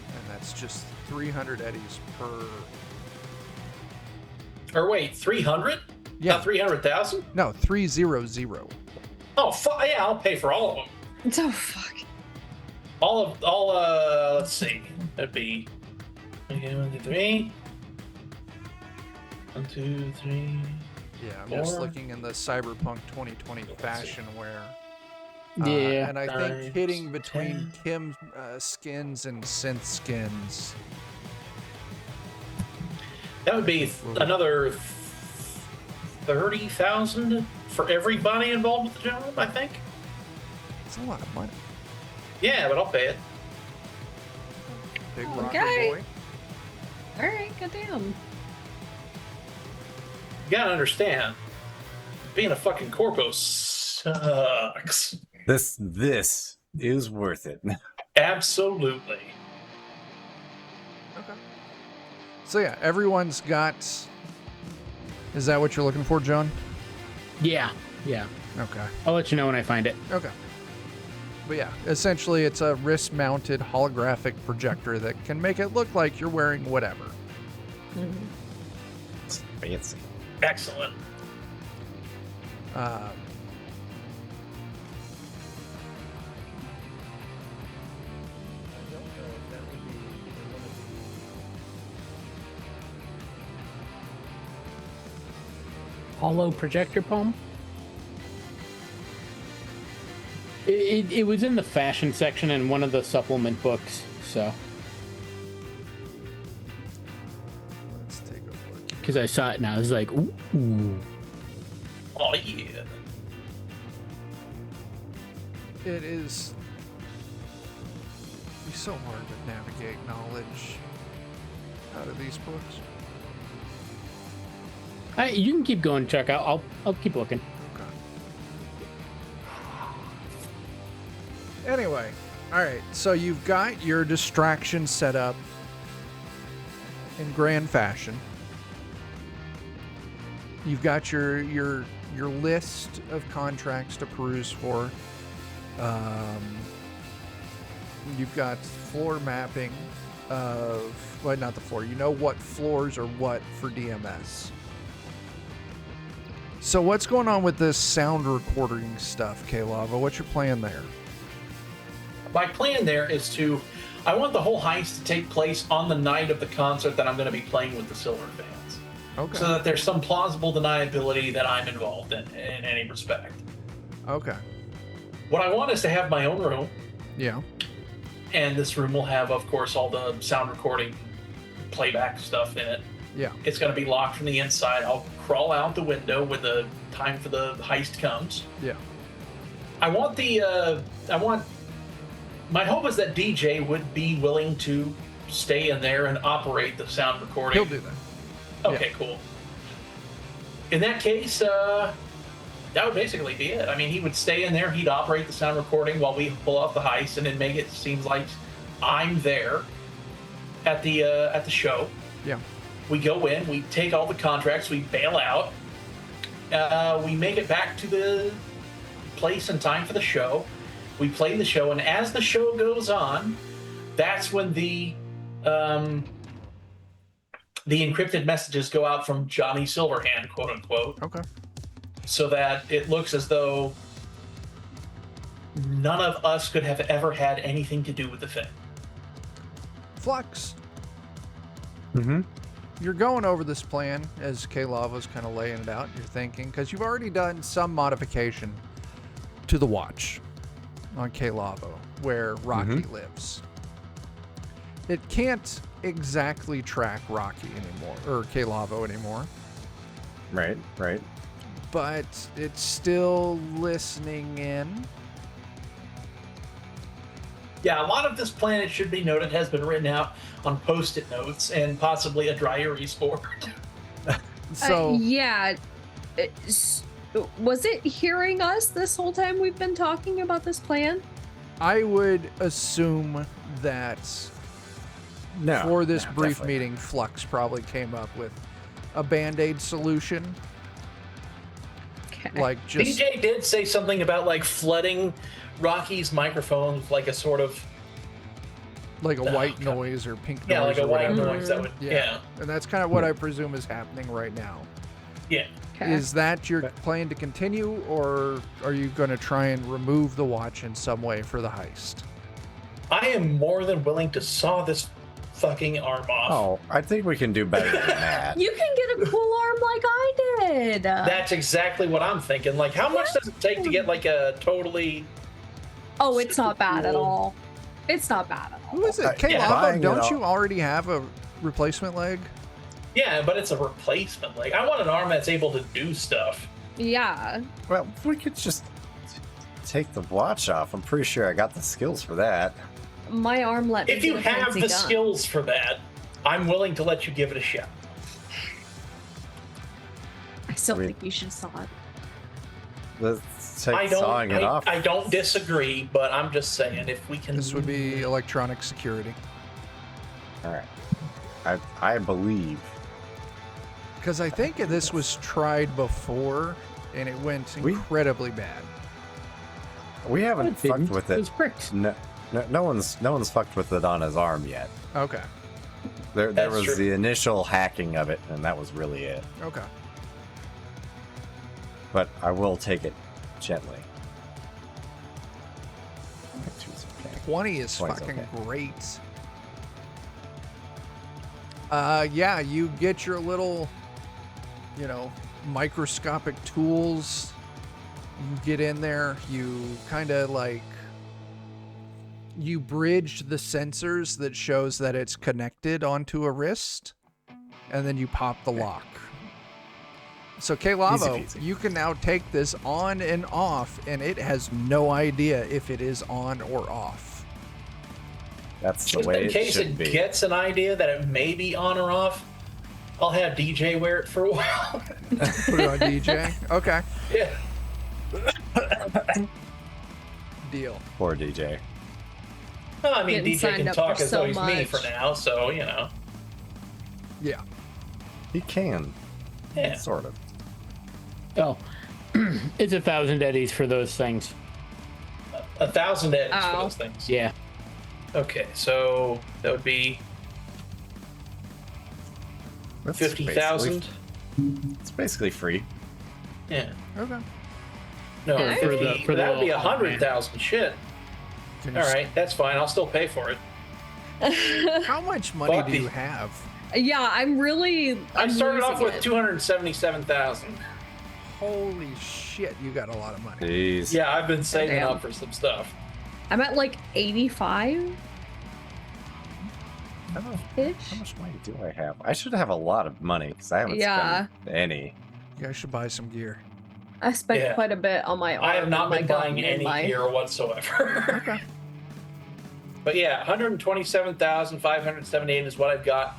And that's just 300 eddies per. Or wait, 300? Yeah. Not 300,000? No, 300. Oh, yeah, I'll pay for all of them. Oh fuck. Let's see. That'd be. Okay, 1, 2, 3. 1, 2, 3. Yeah, I'm just More. looking in the Cyberpunk 2020 fashion wear. Yeah. And I think Nine, hitting between 10. Kim skins and synth skins. That would be another 30,000 for everybody involved with the job, I think. It's a lot of money. Yeah, but I'll pay it. Big rocker Okay. boy. Alright, goddamn. You gotta understand, being a fucking corpo sucks. This is worth it. Absolutely. Okay. So yeah, everyone's got. Is that what you're looking for, John? Yeah. Okay. I'll let you know when I find it. Okay. But yeah, essentially it's a wrist-mounted holographic projector that can make it look like you're wearing whatever. It's fancy. Excellent. Um, I don't know if that would be one of Hollow projector palm? It was in the fashion section in one of the supplement books, so Let's take a look. because I saw it and I was like, ooh. Oh, yeah. It is it'd be so hard to navigate knowledge out of these books. You can keep going, Chuck. I'll keep looking. Okay. Anyway, all right. So you've got your distraction set up in grand fashion. You've got your list of contracts to peruse for. You've got floor mapping of, well, not the floor. You know what floors are what for DMS. So what's going on with this sound recording stuff, K-Lava? What's your plan there? My plan there is I want the whole heist to take place on the night of the concert that I'm going to be playing with the Silver fans. Okay. So that there's some plausible deniability that I'm involved in any respect. Okay. What I want is to have my own room, Yeah. and this room will have, of course, all the sound recording playback stuff in it. Yeah. It's going to be locked from the inside. I'll crawl out the window when the time for the heist comes. Yeah. My hope is that DJ would be willing to stay in there and operate the sound recording. He'll do that. Okay, cool. In that case, that would basically be it. I mean, he would stay in there, he'd operate the sound recording while we pull off the heist, and then make it seem like I'm there at the show. Yeah. We go in, we take all the contracts, we bail out, we make it back to the place in time for the show. We play the show, and as the show goes on, that's when the encrypted messages go out from Johnny Silverhand, quote unquote. Okay. So that it looks as though none of us could have ever had anything to do with the thing. Flux. Mm-hmm. You're going over this plan as K-Lava's kind of laying it out. You're thinking, because you've already done some modification to the watch on K-Lava, where Rocky lives. It can't exactly track Rocky anymore, or K-Lava anymore, Right. but it's still listening in. Yeah, a lot of this plan, it should be noted, has been written out on Post-it notes and possibly a dry erase board. So yeah. Was it hearing us this whole time we've been talking about this plan? I would assume that No. for this no, brief definitely meeting, Flux probably came up with a Band-Aid solution. Okay. Like just DJ did say something about like flooding Rocky's microphone with like a sort of like a white God. noise or pink noise. yeah, like or a white whatever. noise that would yeah. And that's kind of what I presume is happening right now. Yeah. Okay. Is that your plan to continue, or are you going to try and remove the watch in some way for the heist? I am more than willing to saw this fucking arm off. Oh, I think we can do better than that. You can get a cool arm like I did. That's exactly what I'm thinking. Like, how much does it take to get like a totally? Oh, it's not bad at cool. all. It's not bad at all. Who is it? K-Lava, buying it don't all. you already have a replacement leg? Yeah, but it's a replacement. Like, I want an arm that's able to do stuff. Yeah. Well, we could just take the watch off. I'm pretty sure I got the skills for that. My arm let me If you get a have fancy the gun. skills for that, I'm willing to let you give it a shot. I still I mean- think you should saw it. Let's take sawing it off. I don't disagree, but I'm just saying if we can. This would be electronic security. All right. I believe. Because I think this was tried before, and it went incredibly bad. We haven't It didn't. fucked with It it. was bricks. No one's fucked with it on his arm yet. Okay. There That's was true. the initial hacking of it, and that was really it. Okay. But I will take it gently. 20 is 20's fucking okay. great. Yeah, you get your little, microscopic tools. You get in there, you kind of like, you bridge the sensors that shows that it's connected onto a wrist, and then you pop the lock. So K-Lava, Easy peasy. you can now take this on and off, and it has no idea if it is on or off. That's the Just way in it case should it be. gets an idea that it may be on or off, I'll have DJ wear it for a while. Put it on DJ. Okay. Yeah. Deal. Poor DJ. Well, I mean, Getting DJ signed can up talk for as though so he's me for much. now, so Yeah. He can. yeah. Sort of. Oh, it's 1,000 eddies for those things. 1,000 edits for Oh. those things. Yeah. Okay, so that would be That's 50,000. It's basically free. Yeah. Okay. No, Yeah, for the- 50, for the that would be little- 100,000. Shit. Can you All right, that's fine. I'll still pay for it. How much money do you Bucky. have? Yeah, I started off losing with it. 277,000. Holy shit, you got a lot of money. Jeez. Yeah, I've been saving Damn. up for some stuff. I'm at like 85 How much, ish. how much money do I have? I should have a lot of money because I haven't Yeah. spent any. You guys should buy some gear. I spent Yeah. quite a bit on my arm. I have not and my been gun buying and any my- gear whatsoever. Okay. But yeah, 127,578 is what I've got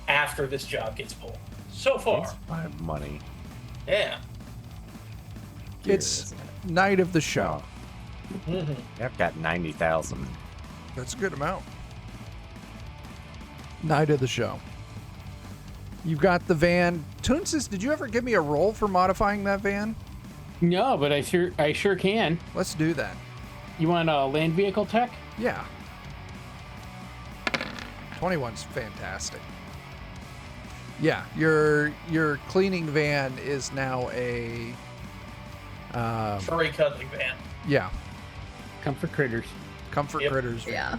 after this job gets pulled. So far. That's my money. Yeah. Gear, It's isn't it? night of the show. hmm I've got 90,000. That's a good amount. Night of the show. You've got the van. Toonsis, did you ever give me a roll for modifying that van? No, but I sure can. Let's do that. You want a land vehicle tech? Yeah. 21's fantastic. Yeah, your cleaning van is now a Furry cuddling van. yeah, Comfort critters. comfort Yep. critters van. Yeah.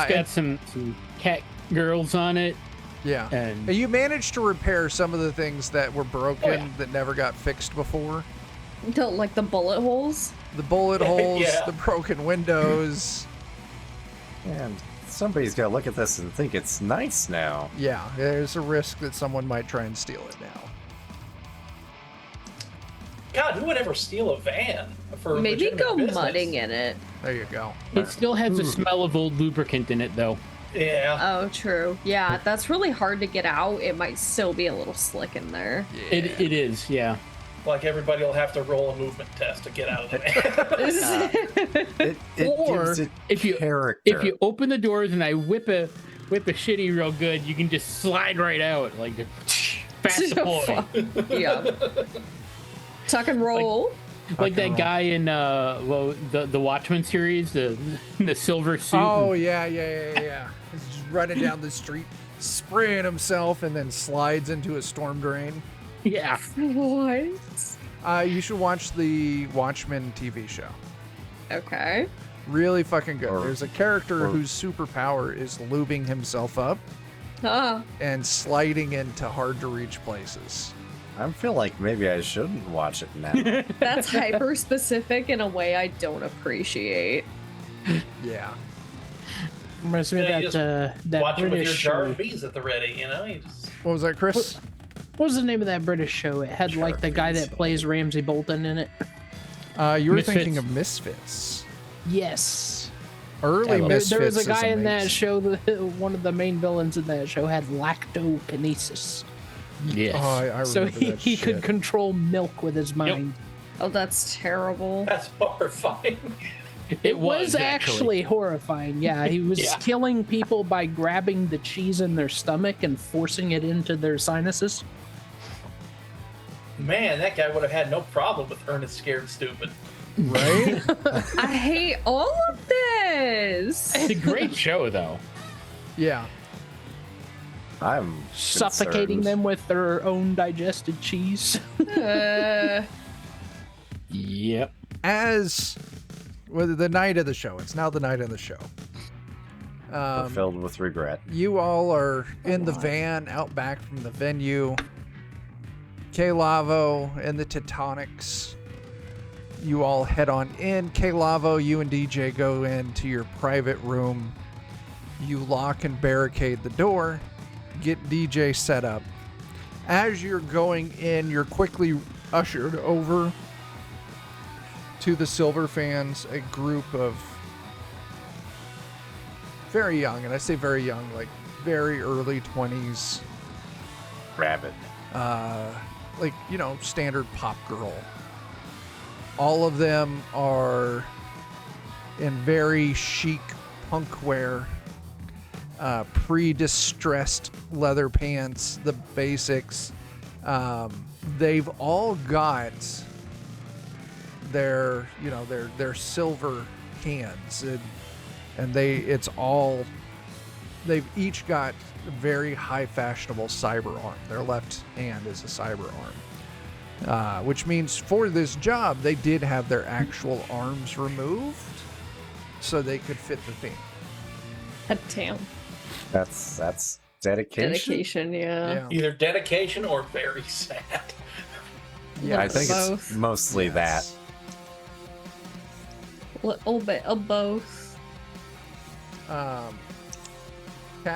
It's got and- some cat girls on it. Yeah. And And you managed to repair some of the things that were broken Oh, yeah. that never got fixed before. Like the bullet holes. The bullet holes, Yeah. the broken windows. And somebody's got to look at this and think it's nice now. Yeah, there's a risk that someone might try and steal it now. God, who would ever steal a van for Maybe legitimate go business? mudding in it. There you go. it still has the smell of old lubricant in it, though. Yeah. Oh, true. Yeah, that's really hard to get out. It might still be a little slick in there. It is, yeah. Like everybody will have to roll a movement test to get out of the van. It Or gives it if you character. if you open the doors and I whip a shitty real good, you can just slide right out like fast deploy. Yeah. Tuck and roll. Like that roll. guy in the Watchmen series, the silver suit. Oh yeah. He's just running down the street, spraying himself, and then slides into a storm drain. Yeah. What? You should watch the Watchmen TV show. Okay. Really fucking good. Or- There's a character or- whose superpower is lubing himself up Ah. and sliding into hard to reach places. I feel like maybe I shouldn't watch it now. That's hyper specific in a way I don't appreciate. Yeah. Reminds me Yeah, you of just that Watch it with your British jar show. of bees at the ready, you know? You just... What was that, Chris? What was the name of that British show? It had like the guy that plays Ramsay Bolton in it. You were Misfits. thinking of Misfits. Yes. Early There- Misfits. There was a is guy in that amazing. show that one of the main villains in that show had lactokinesis. Yes. Oh, I remember So that he could shit. control milk with his mind. Oh, that's terrible. That's horrifying. it Was actually horrifying. Yeah, he was Yeah. killing people by grabbing the cheese in their stomach and forcing it into their sinuses. Man, that guy would have had no problem with Ernest Scared Stupid. Right? I hate all of this. It's a great show, though. Yeah. I'm Suffocating concerned. them with their own digested cheese. Yep. As well, the night of the show. It's now the night of the show. We're filled with regret. You all are in the van out back from the venue. K-Lavo and the Tectonics. You all head on in. K-Lavo, you and DJ go into your private room. You lock and barricade the door. Get DJ set up. As you're going in, you're quickly ushered over to the Silver Fans, a group of very young, and I say very young, like very early 20s, Rabid. like, you know, standard pop girl. All of them are in very chic punk wear, pre-distressed leather pants, the basics. They've all got their, you know, their silver cans, and they've each got a very high fashionable cyber arm. Their left hand is a cyber arm, which means for this job they did have their actual arms removed so they could fit the theme. Damn. That's dedication. Dedication, yeah. Either dedication or very sad. Yeah, I think it's Both. mostly that. A little bit of both. Kat,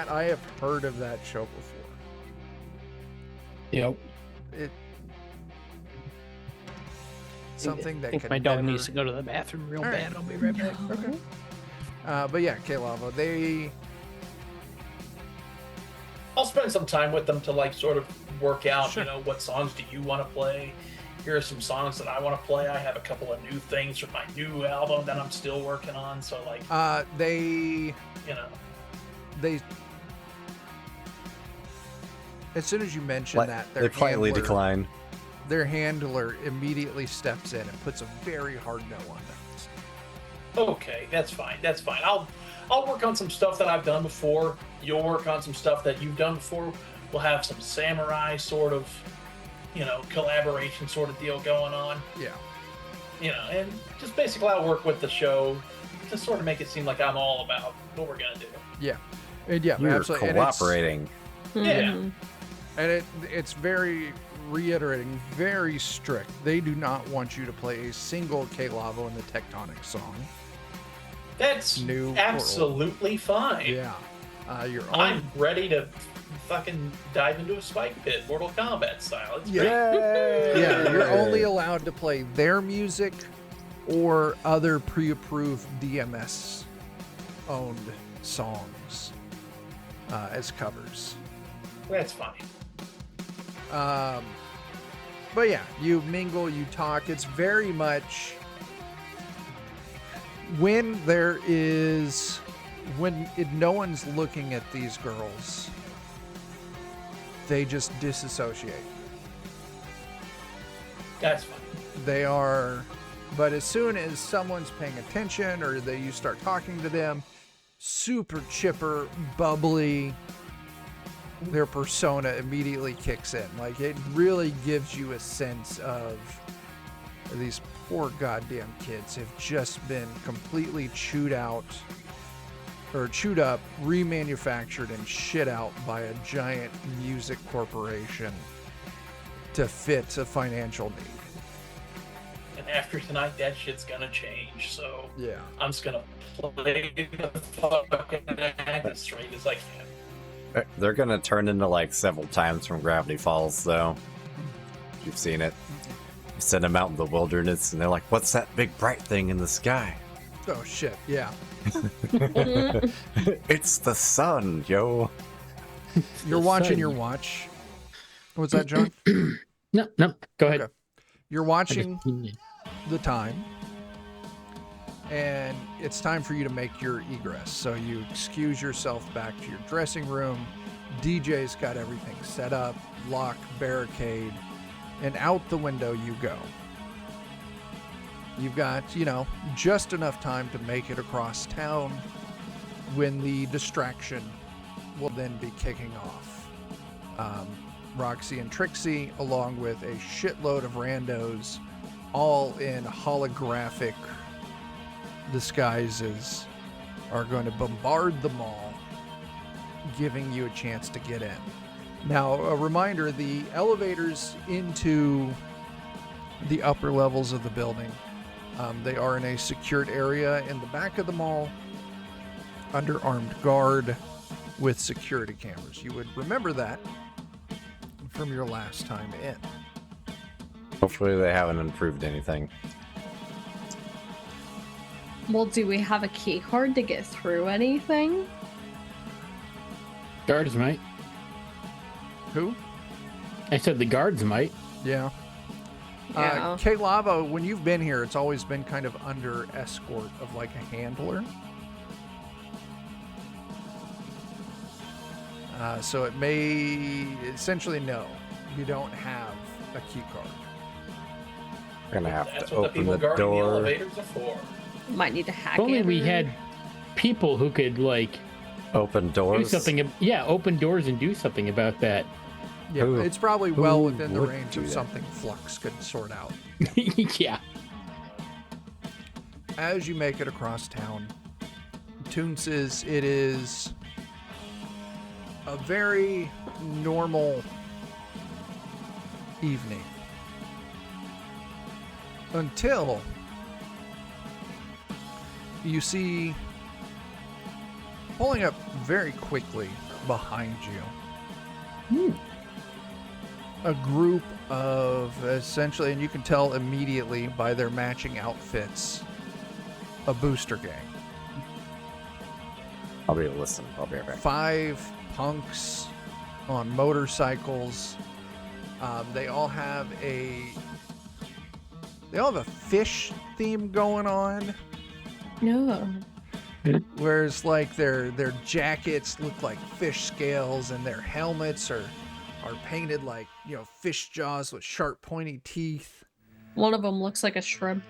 I have heard of that show before. Yep. It something I that think could my dog never... needs to go to the bathroom real All right. bad. I'll be right back. Okay. But yeah, K-Lava, I'll spend some time with them to like sort of work out, Sure. you know, what songs do you want to play? Here are some songs that I want to play. I have a couple of new things from my new album that I'm still working on. So like, they you know, as soon as you mention that, They politely decline. Their handler immediately steps in and puts a very hard no on that. okay, that's fine. That's fine. I'll work on some stuff that I've done before. You'll work on some stuff that you've done before. We'll have some samurai sort of, you know, collaboration sort of deal going on. Yeah. You know, and just basically I'll work with the show to sort of make it seem like I'm all about what we're gonna do. Yeah. And yeah, You're absolutely. cooperating. Yeah. Mhm. And it's very reiterating, very strict. They do not want you to play a single K-Lavo in the Tectonic song. That's New absolutely fine. Yeah. Your own. I'm ready to fucking dive into a spike pit, Mortal Kombat style. It's great. Yeah, you're only allowed to play their music or other pre-approved DMS owned songs as covers. That's fine. But yeah, you mingle, you talk. It's very much when no one's looking at these girls, they just disassociate. That's fine. They are, but as soon as someone's paying attention or you start talking to them, super chipper, bubbly, their persona immediately kicks in. Like, it really gives you a sense of these poor goddamn kids have just been completely chewed up, remanufactured, and shit out by a giant music corporation to fit a financial need. And after tonight, that shit's gonna change. So Yeah. I'm just gonna play the fucking act as straight as I can. They're gonna turn into like several times from Gravity Falls, though. You've seen it. You send them out in the wilderness, and they're like, "What's that big bright thing in the sky?" Oh shit, yeah. It's the sun, yo. You're The watching sun. your watch. What's that, John? No, go ahead. Okay. You're watching the time, and it's time for you to make your egress. So you excuse yourself back to your dressing room. DJ's got everything set up, lock, barricade, and out the window you go. You've got, just enough time to make it across town when the distraction will then be kicking off. Roxy and Trixie, along with a shitload of randos, all in holographic disguises, are going to bombard the mall, giving you a chance to get in. Now, a reminder, the elevators into the upper levels of the building, they are in a secured area in the back of the mall, under armed guard with security cameras. You would remember that from your last time in. Hopefully, they haven't improved anything. Well, do we have a key card to get through anything? Guards might. Who? I said the guards might. Yeah. Yeah. K-Lava, when you've been here, it's always been kind of under escort of like a handler. So it may essentially no, you don't have a key card. We're gonna have That's to what the open people the guarding the door. elevators are for. Might need to hack If only it. we had people who could like Open do doors. something. Yeah, open doors and do something about that. Yeah, Who- it's probably well who within the would range do of that? something Flux could sort out. Yeah. As you make it across town, Toonces, it is a very normal evening. Until you see, pulling up very quickly behind you, a group of essentially, and you can tell immediately by their matching outfits, a booster gang. I'll be listening. I'll be right back. 5 punks on motorcycles. They all have a fish theme going on, No. whereas like their jackets look like fish scales and their helmets are painted like, you know, fish jaws with sharp pointy teeth. One of them looks like a shrimp.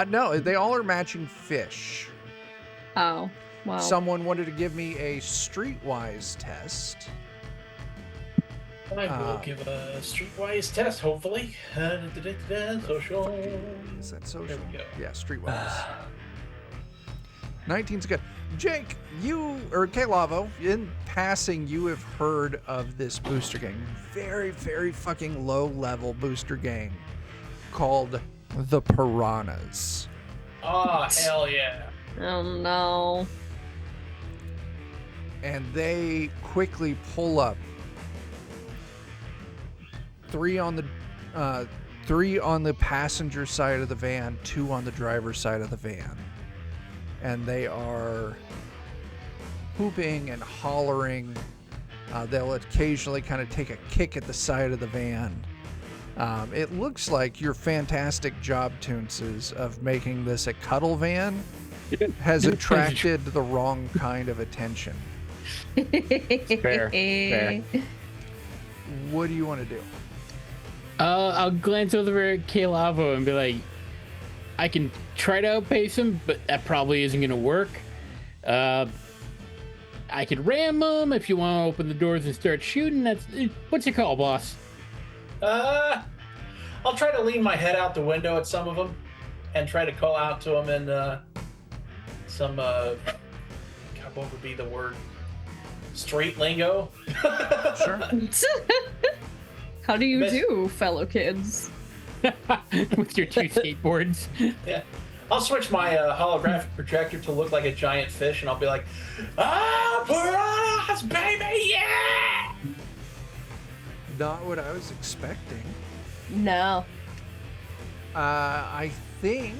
No, they all are matching fish. Oh, wow. Someone wanted to give me a streetwise test. I will give a streetwise test, hopefully. Social. Is that social? There we go. Yeah, streetwise. 19's good. Jake, you, or K-Lavo, in passing, you have heard of this booster gang. Very, very fucking low-level booster gang called the Piranhas. Ah, hell yeah. Oh no. And they quickly pull up. 3 on the passenger side of the van, 2 on the driver's side of the van. And they are whooping and hollering. They'll occasionally kind of take a kick at the side of the van. It looks like your fantastic job, Toonces, of making this a cuddle van has attracted the wrong kind of attention. Fair. Fair. What do you want to do? I'll glance over at K-Lavo and be like, I can try to outpace him, but that probably isn't going to work. I could ram him if you want to open the doors and start shooting. What's your call, boss? I'll try to lean my head out the window at some of them and try to call out to them in some, God, what would be the word? Street lingo? Sure. How do you Miss- do, fellow kids? With your 2 skateboards. Yeah. I'll switch my holographic projector to look like a giant fish, and I'll be like, "Ah, piranhas, baby, yeah!" Not what I was expecting. No. I think.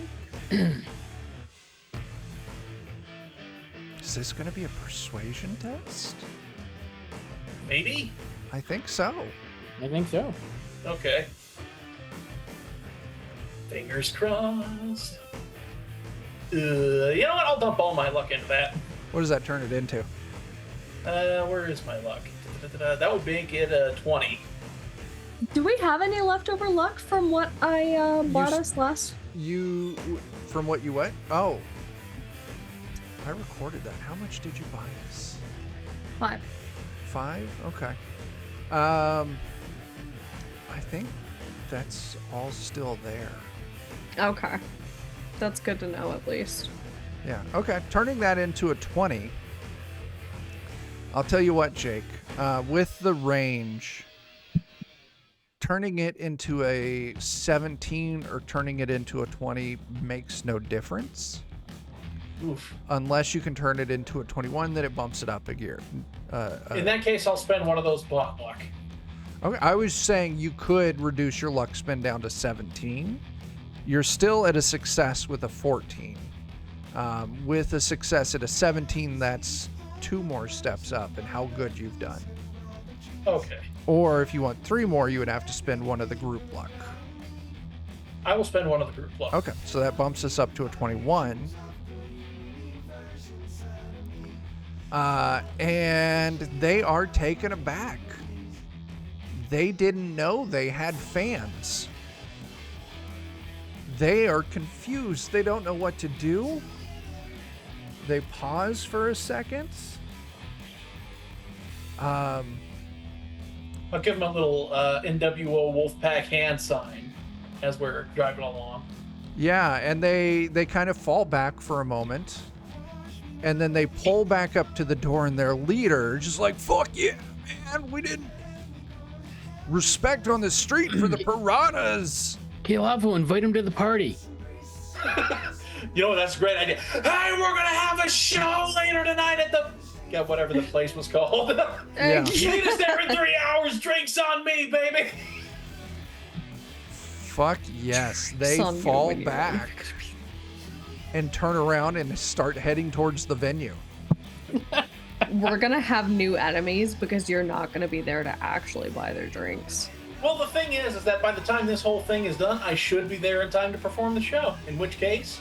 Is this going to be a persuasion test? Maybe. I think so. I think so. Okay. Fingers crossed. You know what? I'll dump all my luck into that. What does that turn it into? Where is my luck? That would make it a 20. Do we have any leftover luck from what I bought us last? You, from what you what? Oh, I recorded that. How much did you buy us? 5. 5? Okay. I think that's all still there. Okay. That's good to know at least. Yeah. Okay. Turning that into a 20. I'll tell you what, Jake. With the range, turning it into a 17 or turning it into a 20 makes no difference. Oof. Unless you can turn it into a 21, then it bumps it up a gear. In that case, I'll spend one of those block luck. Okay, I was saying you could reduce your luck spend down to 17. You're still at a success with a 14. With a success at a 17, that's 2 more steps up in how good you've done. Okay. Or if you want 3 more, you would have to spend one of the group luck. I will spend one of the group luck. Okay, so that bumps us up to a 21. And they are taken aback. They didn't know they had fans. They are confused. They don't know what to do. They pause for a second. I'll give him a little NWO Wolfpack hand sign as we're driving along. Yeah, and they kind of fall back for a moment. And then they pull back up to the door, and their leader just like, fuck yeah, man, we didn't respect on the street for the piranhas. Hey, Lavo, invite him to the party. You know, that's a great idea. Hey, we're gonna have a show later tonight at the whatever the place was called. Yeah. Meet us there in 3 hours. Drinks on me, baby. Fuck yes. They Son, get fall away, you back and turn around and start heading towards the venue. We're gonna have new enemies because you're not gonna be there to actually buy their drinks. Well, the thing is that by the time this whole thing is done, I should be there in time to perform the show. In which case,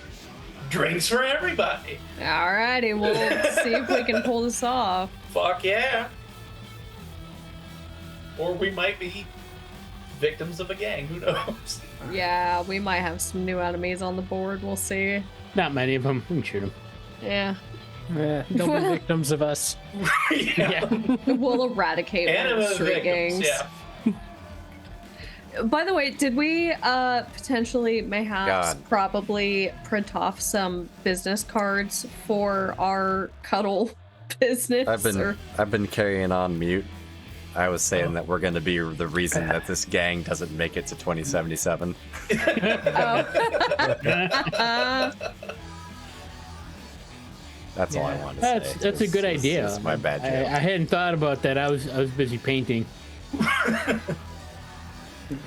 drinks for everybody. Alrighty, we'll see if we can pull this off. Fuck yeah. Or we might be victims of a gang. Who knows? Yeah, we might have some new enemies on the board. We'll see. Not many of them. We can shoot them. Yeah. They'll be victims of us. Yeah. We'll eradicate one of the Anima street victims, gangs. yeah. By the way, did we potentially, mayhaps, God. probably print off some business cards for our cuddle business? I've been carrying on mute. I was saying that we're going to be the reason that this gang doesn't make it to 2077. That's all I wanted to say. That's a good idea. It's my bad I joke. hadn't thought about that. I was busy painting.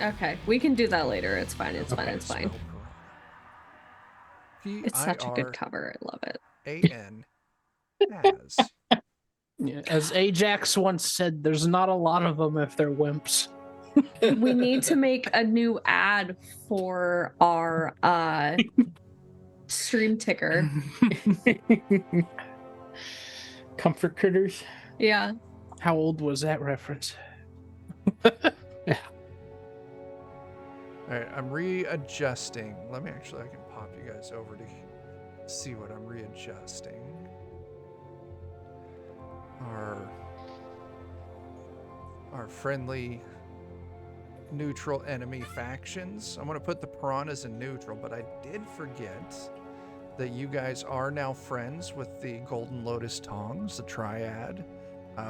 Okay, we can do that later. It's fine. It's fine. It's fine. It's such a good cover. I love it. A-N as. Yeah, as Ajax once said, there's not a lot of them if they're wimps. We need to make a new ad for our stream ticker. Comfort critters. Yeah. How old was that reference? All right, I'm readjusting. I can pop you guys over to see what I'm readjusting. Our friendly neutral enemy factions. I'm going to put the piranhas in neutral, but I did forget that you guys are now friends with the Golden Lotus Tongs, the Triad.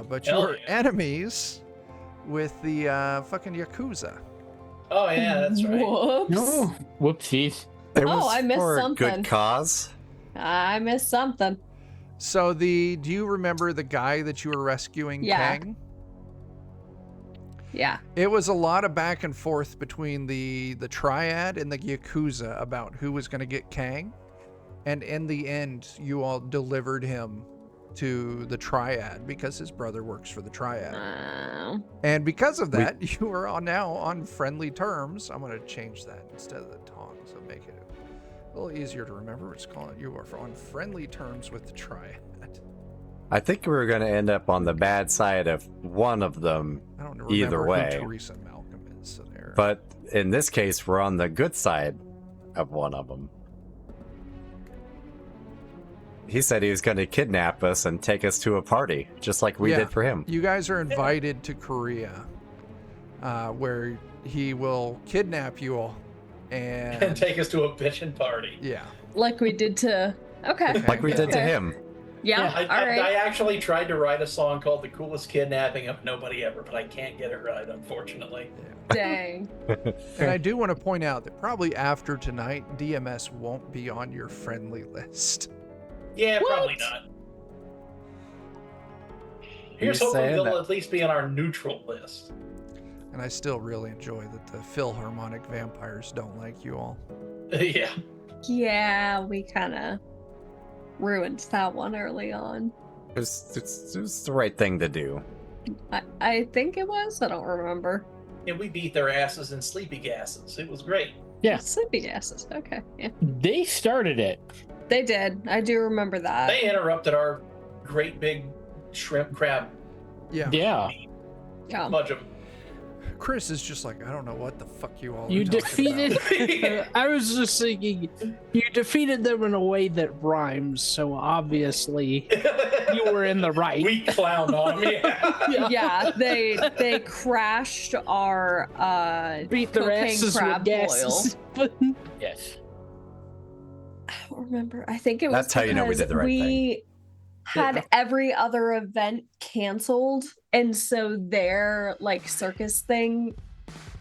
But Hell you're yeah. enemies with the fucking Yakuza. Oh, yeah, that's right. Whoops. No. Whoopsies. It Oh, was I missed for a something. good cause. I missed something. So do you remember the guy that you were rescuing, Yeah. Kang? Yeah. It was a lot of back and forth between the Triad and the Yakuza about who was going to get Kang. And in the end, you all delivered him to the Triad because his brother works for the Triad. And because of that, you are now on friendly terms. I'm going to change that instead of the tongs. So make it a little easier to remember. We're just calling it, you are on friendly terms with the Triad. I think we were going to end up on the bad side of one of them. I don't remember Either way. who Teresa Malcolm is. So there. But in this case, we're on the good side of one of them. He said he was going to kidnap us and take us to a party, just like we Yeah. did for him. You guys are invited to Korea, where he will kidnap you all And and take us to a bitchin' party. yeah. Like we did to. Okay. Like we did to Okay. him. Yeah. I All right. actually tried to write a song called The Coolest Kidnapping of Nobody Ever, but I can't get it right, unfortunately. Dang. And I do want to point out that probably after tonight, DMS won't be on your friendly list. Yeah, What? probably not. Here's You're hoping saying they'll that- at least be on our neutral list. And I still really enjoy that the Philharmonic vampires don't like you all. Yeah. Yeah, we kind of ruined that one early on. It was the right thing to do. I think it was. I don't remember. And we beat their asses in sleepy gases. It was great. Yeah. Sleepy gases. Okay. Yeah. They started it. They did. I do remember that. They interrupted our great big shrimp crab Yeah. Yeah. Yeah. bunch of Chris is just like, I don't know what the fuck you all. You are talking defeated. about." I was just thinking, you defeated them in a way that rhymes. So obviously, you were in the right. We clowned on him. Yeah. Yeah, they crashed our Beat their cocaine asses crab with boil. gases. Yes. I don't remember. I think it was That's how you know we because did the right thing. we had every other event canceled, and so their like circus thing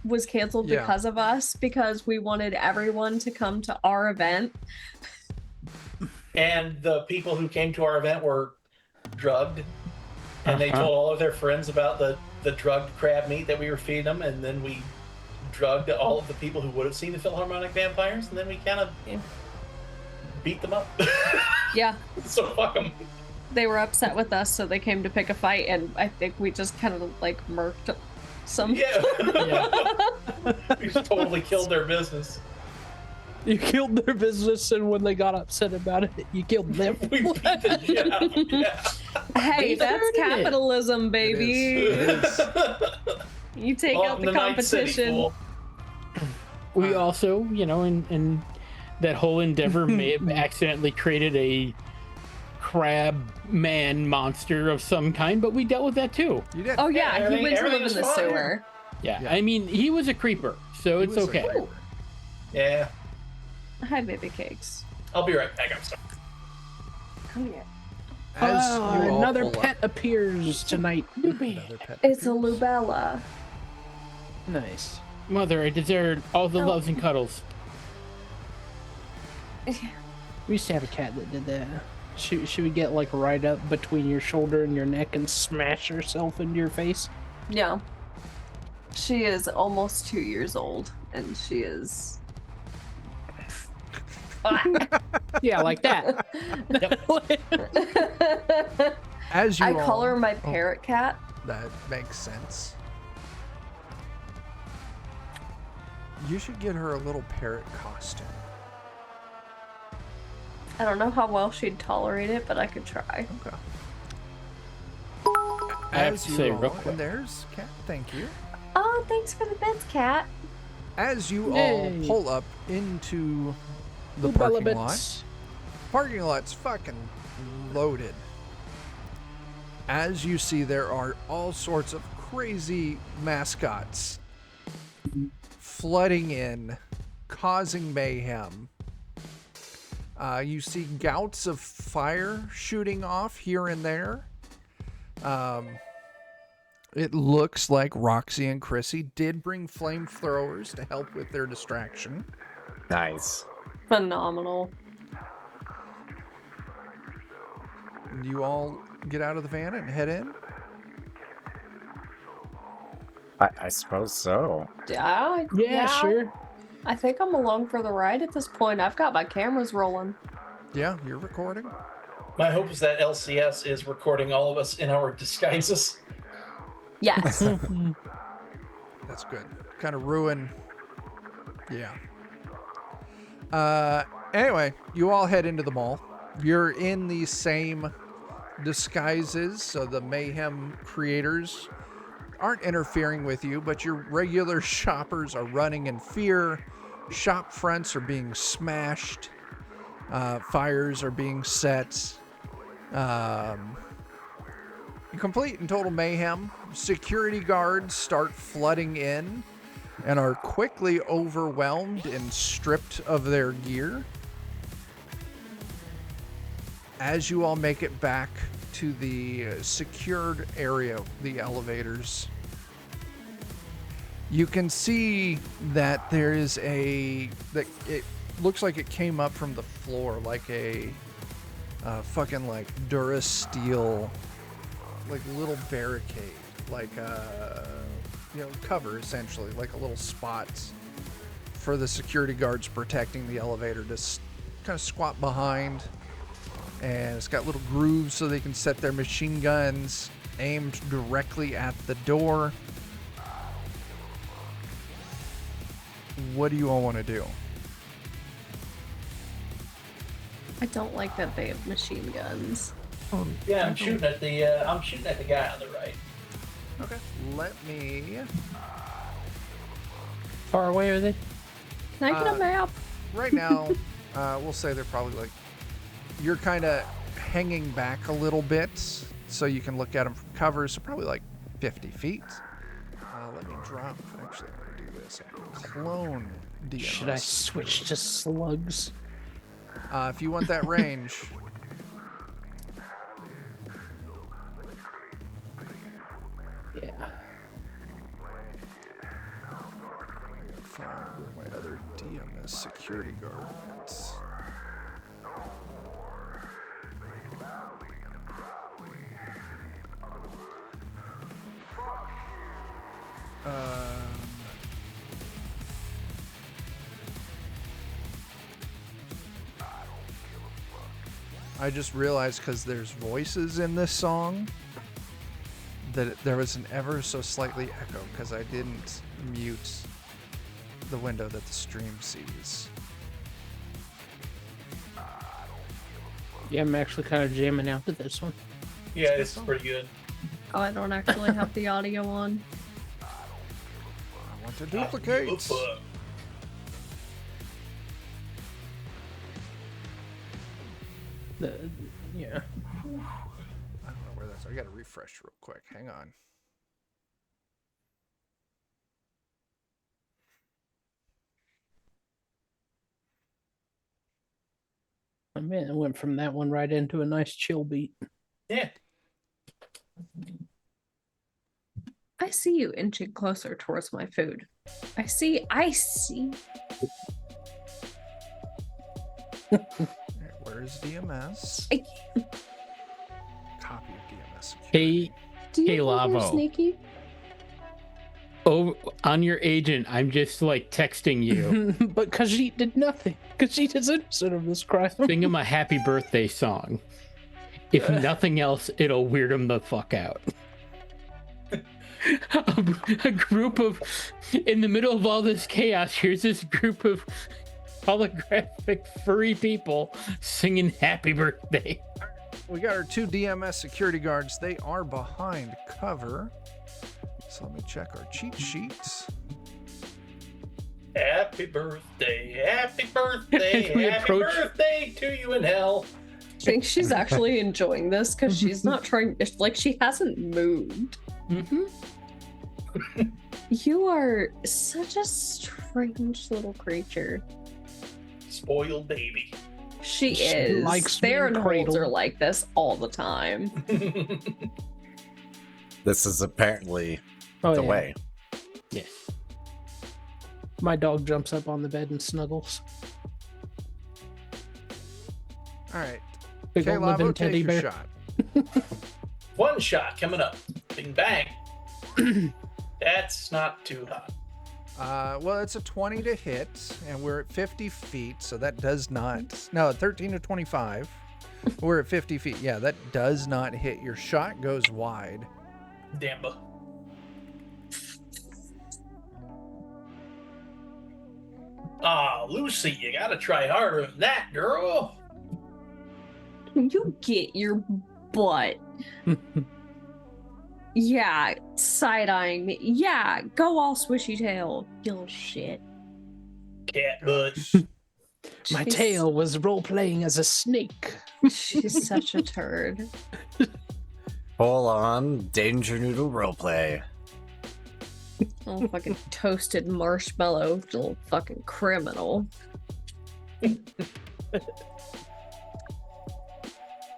was canceled Yeah. because of us, because we wanted everyone to come to our event. And the people who came to our event were drugged, and they told all of their friends about the drugged crab meat that we were feeding them, and then we drugged all of the people who would have seen the Philharmonic Vampires, and then we kind of beat them up. Yeah, So fuck them. they were upset with us, so they came to pick a fight, and I think we just kind of like murked some. Yeah. We just totally killed their business. You killed their business, and when they got upset about it, you killed them. We beat the shit out of them. Yeah. Hey, They that's started it. capitalism, baby. It is. You take out Welcome the to Night City, competition. fool. We also, you know, in that whole endeavor may have accidentally created a crab man monster of some kind, but we dealt with that too. You did. Oh yeah, he everything- went to live everything in was the fine. sewer. Yeah, Yeah. I mean, he was a creeper, so He it's was a okay. creeper. Yeah. Hi, baby cakes. I'll be right back. I'm sorry. Come here. As you all Another pull pet appears tonight. up, another pet. It's a Lubella. Nice. Mother, I deserve all the Oh. loves and cuddles. We used to have a cat that did that. She would get like right up between your shoulder and your neck and smash herself into your face. Yeah. She is almost 2 years old, and she is. Yeah, like that. As you I all, call her my oh, parrot cat. that makes sense. You should get her a little parrot costume. I don't know how well she'd tolerate it, but I could try. Okay. I have As to you say all, real quick. and there's Cat. Thank you. Oh, thanks for the bits, cat. As you Yay. all pull up into the Ooh, Bella parking lot, Bits. parking lot's fucking loaded. As you see, there are all sorts of crazy mascots flooding in, causing mayhem. You see gouts of fire shooting off here and there. It looks like Roxy and Chrissy did bring flamethrowers to help with their distraction. Nice. Phenomenal. You all get out of the van and head in. I suppose so. Yeah, Sure. I think I'm along for the ride at this point. I've got my cameras rolling. Yeah, you're recording. My hope is that LCS is recording all of us in our disguises. Yes. That's good. Kind of ruin. Yeah. Anyway, you all head into the mall. You're in the same disguises, so the mayhem creators aren't interfering with you, but your regular shoppers are running in fear. Shop fronts are being smashed. Fires are being set. Complete and total mayhem. Security guards start flooding in and are quickly overwhelmed and stripped of their gear. As you all make it back to the secured area, the elevators, you can see that there is that it looks like it came up from the floor like a fucking like Durasteel like little barricade, like cover essentially, like a little spot for the security guards protecting the elevator to kind of squat behind. And it's got little grooves so they can set their machine guns aimed directly at the door. What do you all want to do? I don't like that they have machine guns. Yeah, I'm shooting at the guy on the right. Okay. Let me far away are they? Can I get a map? Right now, we'll say they're probably like, you're kind of hanging back a little bit so you can look at them from cover, so probably like 50 feet. Let me drop, actually, I'm going to do this. Clone DMS. Should I switch to slugs? If you want that range. Yeah. Find where my other DMS security guard went. I just realized because there's voices in this song that there was an ever so slightly echo because I didn't mute the window that the stream sees. Yeah, I'm actually kind of jamming out to this one. Yeah, it's pretty good. Oh, I don't actually have the audio on. I want to duplicate. Yeah. I don't know where that's. I gotta refresh real quick. Hang on. I mean, I went from that one right into a nice chill beat. Yeah. I see you inching closer towards my food. I see. Alright, where's DMS? Copy of DMS. Hey, Do Hey, you know you're Lavo. sneaky? oh, on your agent, I'm just like texting you. But Khajiit did nothing. Khajiit is innocent of this crime. Sing him a happy birthday song. If nothing else, it'll weird him the fuck out. A group of, in the middle of all this chaos, here's this group of holographic furry people singing happy birthday. We got our two DMS security guards. They are behind cover. So let me check our cheat sheets. Happy birthday, happy birthday, We happy approach- birthday to you in hell. I think she's actually enjoying this because she's not trying. It's like she hasn't moved. Mm-hmm. You are such a strange little creature. Spoiled baby. She She is. likes being Theron holds cradled. her like this all the time. This is apparently Oh, the yeah. way. Yes. My dog jumps up on the bed and snuggles. All right. Big Okay, old living Lavo, teddy take your bear. shot. One shot coming up. Bing bang. That's not too hot. Well, it's a 20 to hit, and we're at 50 feet, so that does not. No, 13 to 25. We're at 50 feet. Yeah, that does not hit. Your shot goes wide. Damba. Ah, Lucy, you gotta try harder than that, girl. You get your butt. Yeah, side-eyeing me. Yeah, go all swishy tail, you little shit. Cat butt. My She's- tail was role playing as a snake. She's such a turd. Full on Danger Noodle roleplay. Oh, fucking toasted marshmallow, little fucking criminal.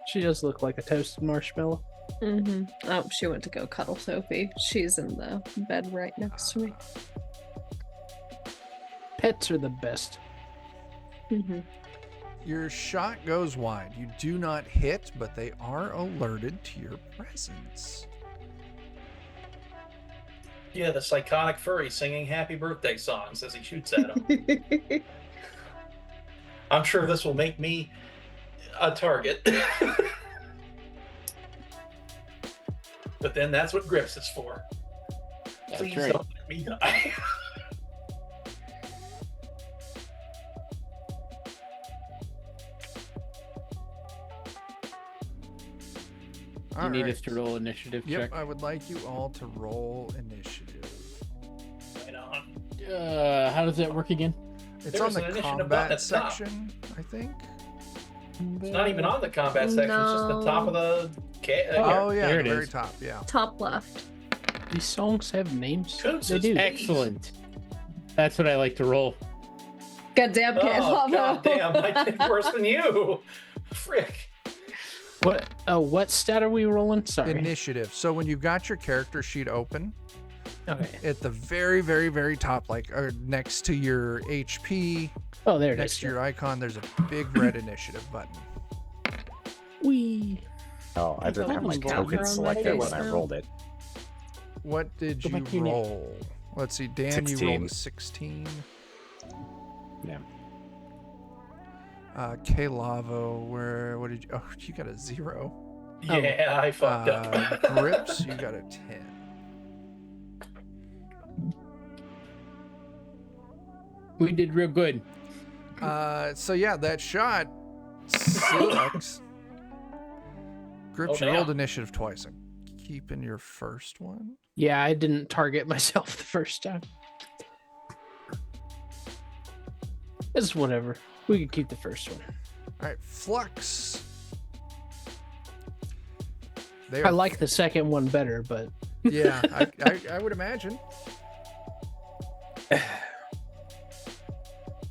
She does look like a toasted marshmallow. Mm-hmm. Oh, she went to go cuddle Sophie. She's in the bed right next to me. Pets are the best. Mm-hmm. Your shot goes wide. You do not hit, but they are alerted to your presence. Yeah, the psychotic furry singing happy birthday songs as he shoots at him. I'm sure this will make me a target. But then that's what Grips is for. That's Please right. don't let me die. You need us to roll initiative Yep, check. I would like you all to roll initiative. Right on. How does that work again? It's There on was the an initiative button combat at the top. section, I think. It's not even on the combat section. It's just the top of the. Oh yeah, there the it very is. top. Yeah. Top left. These songs have names. Koontz They is do. Excellent. That's what I like to roll. Goddamn, Oh, Caleb. goddamn. I did worse than you. Frick. What? Oh, what stat are we rolling? Sorry. Initiative. So when you've got your character sheet open, Okay. at the very, very, very top, like next to your HP, Oh, there it next is. to your icon, there's a big red initiative button. Wee. Oh, I didn't have my Oh, token God. selected when I Now. rolled it. What did Go you back to your roll? Let's see, Dan, you rolled 16. a 16. Yeah. K Lavo, what did you? Oh, you got a 0. Yeah, I fucked up. Grips, you got a 10. We did real good. So yeah, that shot sucks. Grips, Oh, you rolled damn. initiative twice. I'm keeping your first one. Yeah, I didn't target myself the first time. It's whatever. We can keep the first one. All right, Flux. I like the second one better, but Yeah, I would imagine.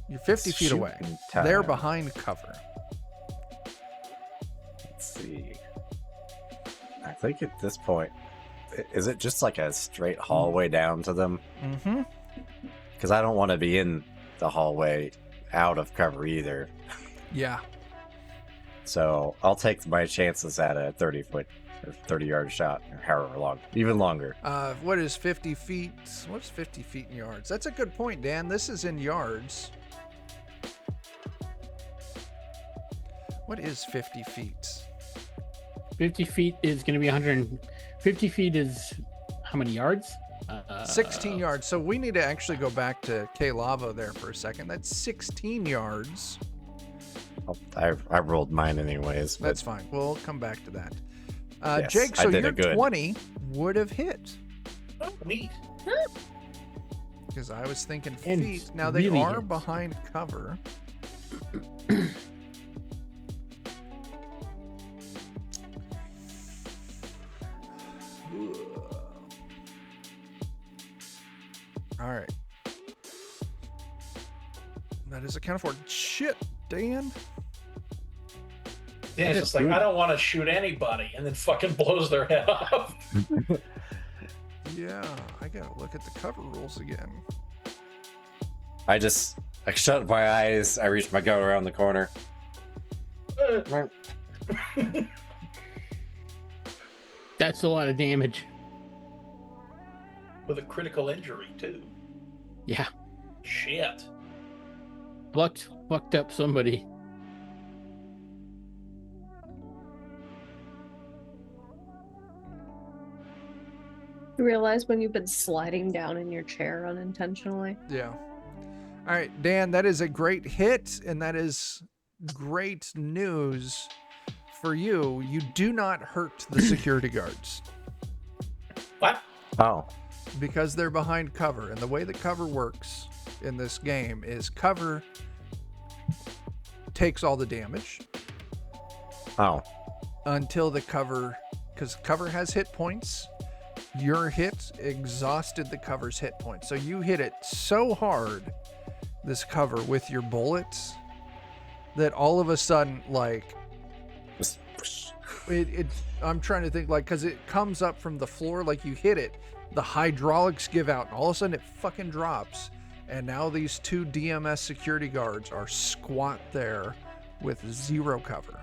You're 50 feet away. Shooting They're time. behind cover. Let's see. I think at this point, is it just like a straight hallway down to them? Mm-hmm. Because I don't want to be in the hallway out of cover either. Yeah. So I'll take my chances at a 30-foot or 30-yard shot, or however long, even longer. What is 50 feet? What's 50 feet in yards? That's a good point, Dan. This is in yards. What is 50 feet? 50 feet is going to be 100. 50 feet is how many yards? 16 yards. So we need to actually go back to K Lavo there for a second. That's 16 yards. I rolled mine anyways. But That's fine. We'll come back to that. Yes, Jake, I so did your a good. 20 would have hit. Oh, neat. Because I was thinking And feet. Now they really are hits. behind cover. All right. That is a count for shit, Dan. Yeah, it's just like, I don't want to shoot anybody, and then fucking blows their head off. Yeah, I gotta look at the cover rules again. I shut my eyes. I reached my gun around the corner. That's a lot of damage. With a critical injury, too. Yeah. Shit. Fucked up somebody. You realize when you've been sliding down in your chair unintentionally? Yeah. All right, Dan, that is a great hit, and that is great news for you. You do not hurt the security guards What? Oh, because they're behind cover. And the way that cover works in this game is cover takes all the damage oh, until the cover, because cover has hit points. Your hit exhausted the cover's hit points. So you hit it so hard, this cover, with your bullets, that all of a sudden, like, just I'm trying to think, like, because it comes up from the floor, like you hit it, the hydraulics give out, and all of a sudden it fucking drops. And now these two DMS security guards are squat there with zero cover.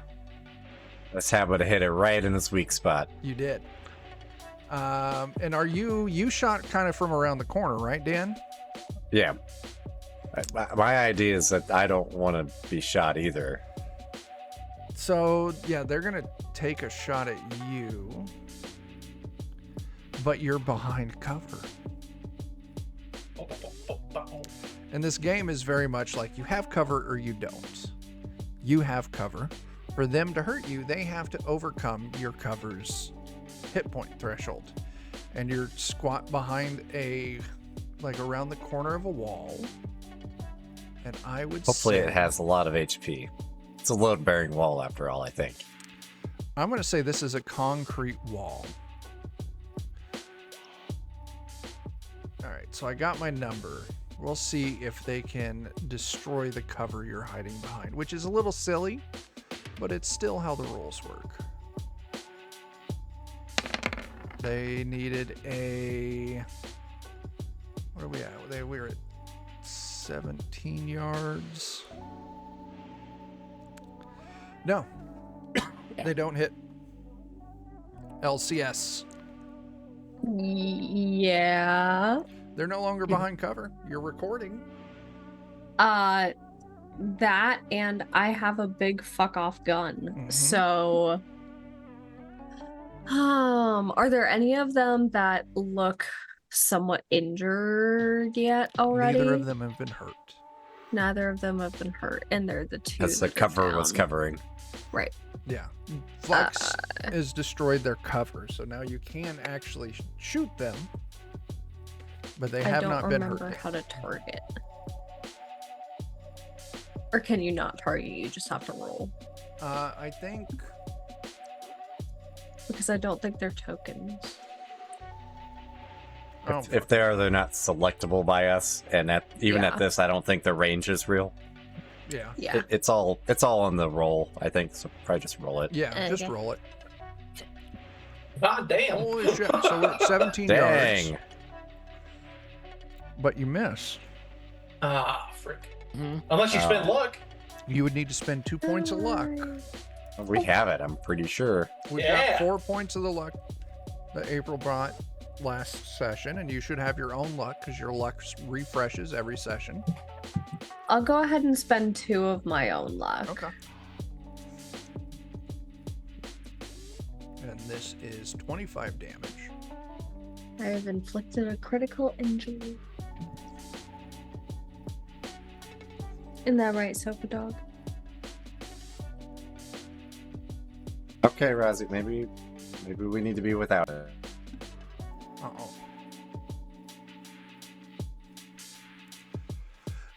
this happened to hit it right in its weak spot. You did. And you shot kind of from around the corner, right, Dan? Yeah. My idea is that I don't want to be shot either. So, yeah, they're going to take a shot at you, but you're behind cover. And this game is very much like you have cover or you don't. You have cover. For them to hurt you, they have to overcome your cover's hit point threshold. And you're squat behind a like around the corner of a wall. And I would Hopefully say, it has a lot of HP. It's a load-bearing wall after all, I think. I'm going to say this is a concrete wall. All right, so I got my number. We'll see if they can destroy the cover you're hiding behind, which is a little silly, but it's still how the rules work. They needed a... What are we at? We were at 17 yards. No. They don't hit. LCS. Yeah. They're no longer behind cover. You're recording. That and I have a big fuck off gun. Mhm. So are there any of them that look somewhat injured yet already? Neither of them have been hurt. Neither of them have been hurt, and they're the two As the that are cover was down. covering. Right. Yeah. Flux has destroyed their cover, so now you can actually shoot them, but they I have don't not been remember hurt. how to target. Or can you not target? You just have to roll. I think Because I don't think they're tokens. oh, If they are, they're not selectable by us. And even Yeah. at this, I don't think the range is real. yeah, Yeah. It's all on the roll, I think. So probably just roll it. yeah, just Okay. roll it. God damn. Holy shit! So we're at 17 Dang. yards, but you miss. Ah, frick. Mhm. Unless you spend luck. You would need to spend 2 points of luck. We have it, I'm pretty sure. We've Yeah. got 4 points of the luck that April brought last session, and you should have your own luck because your luck refreshes every session. I'll go ahead and spend 2 of my own luck. Okay. And this is 25 damage. I have inflicted a critical injury. Isn't that right, Sofa Dog? Okay, Razzie, maybe we need to be without it. Uh-oh.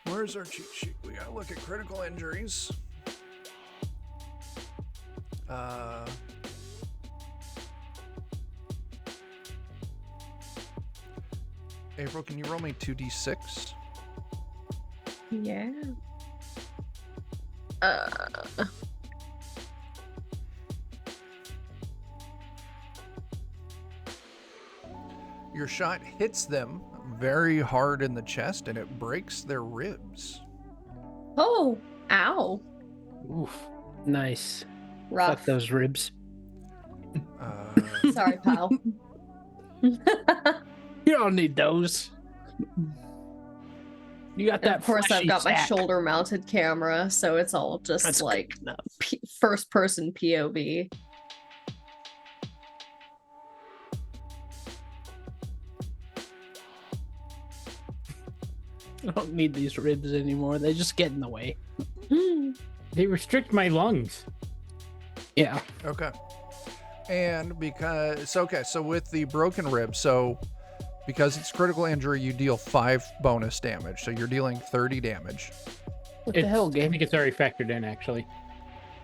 Where's our cheat sheet? We gotta look at critical injuries. April, can you roll me 2d6? Yeah. Your shot hits them very hard in the chest and it breaks their ribs. Oh, ow. Oof. Nice. Rough. Fuck those ribs. Sorry, pal. You don't need those. You got And that. of course, I've fleshy got my sack. shoulder-mounted camera, so it's all just That's like good enough. first-person POV. I don't need these ribs anymore. They just get in the way. They restrict my lungs. Yeah. Okay. And so with the broken rib, so because it's critical injury, you deal 5 bonus damage. So you're dealing 30 damage. What the hell, I game? think it's already factored in, actually.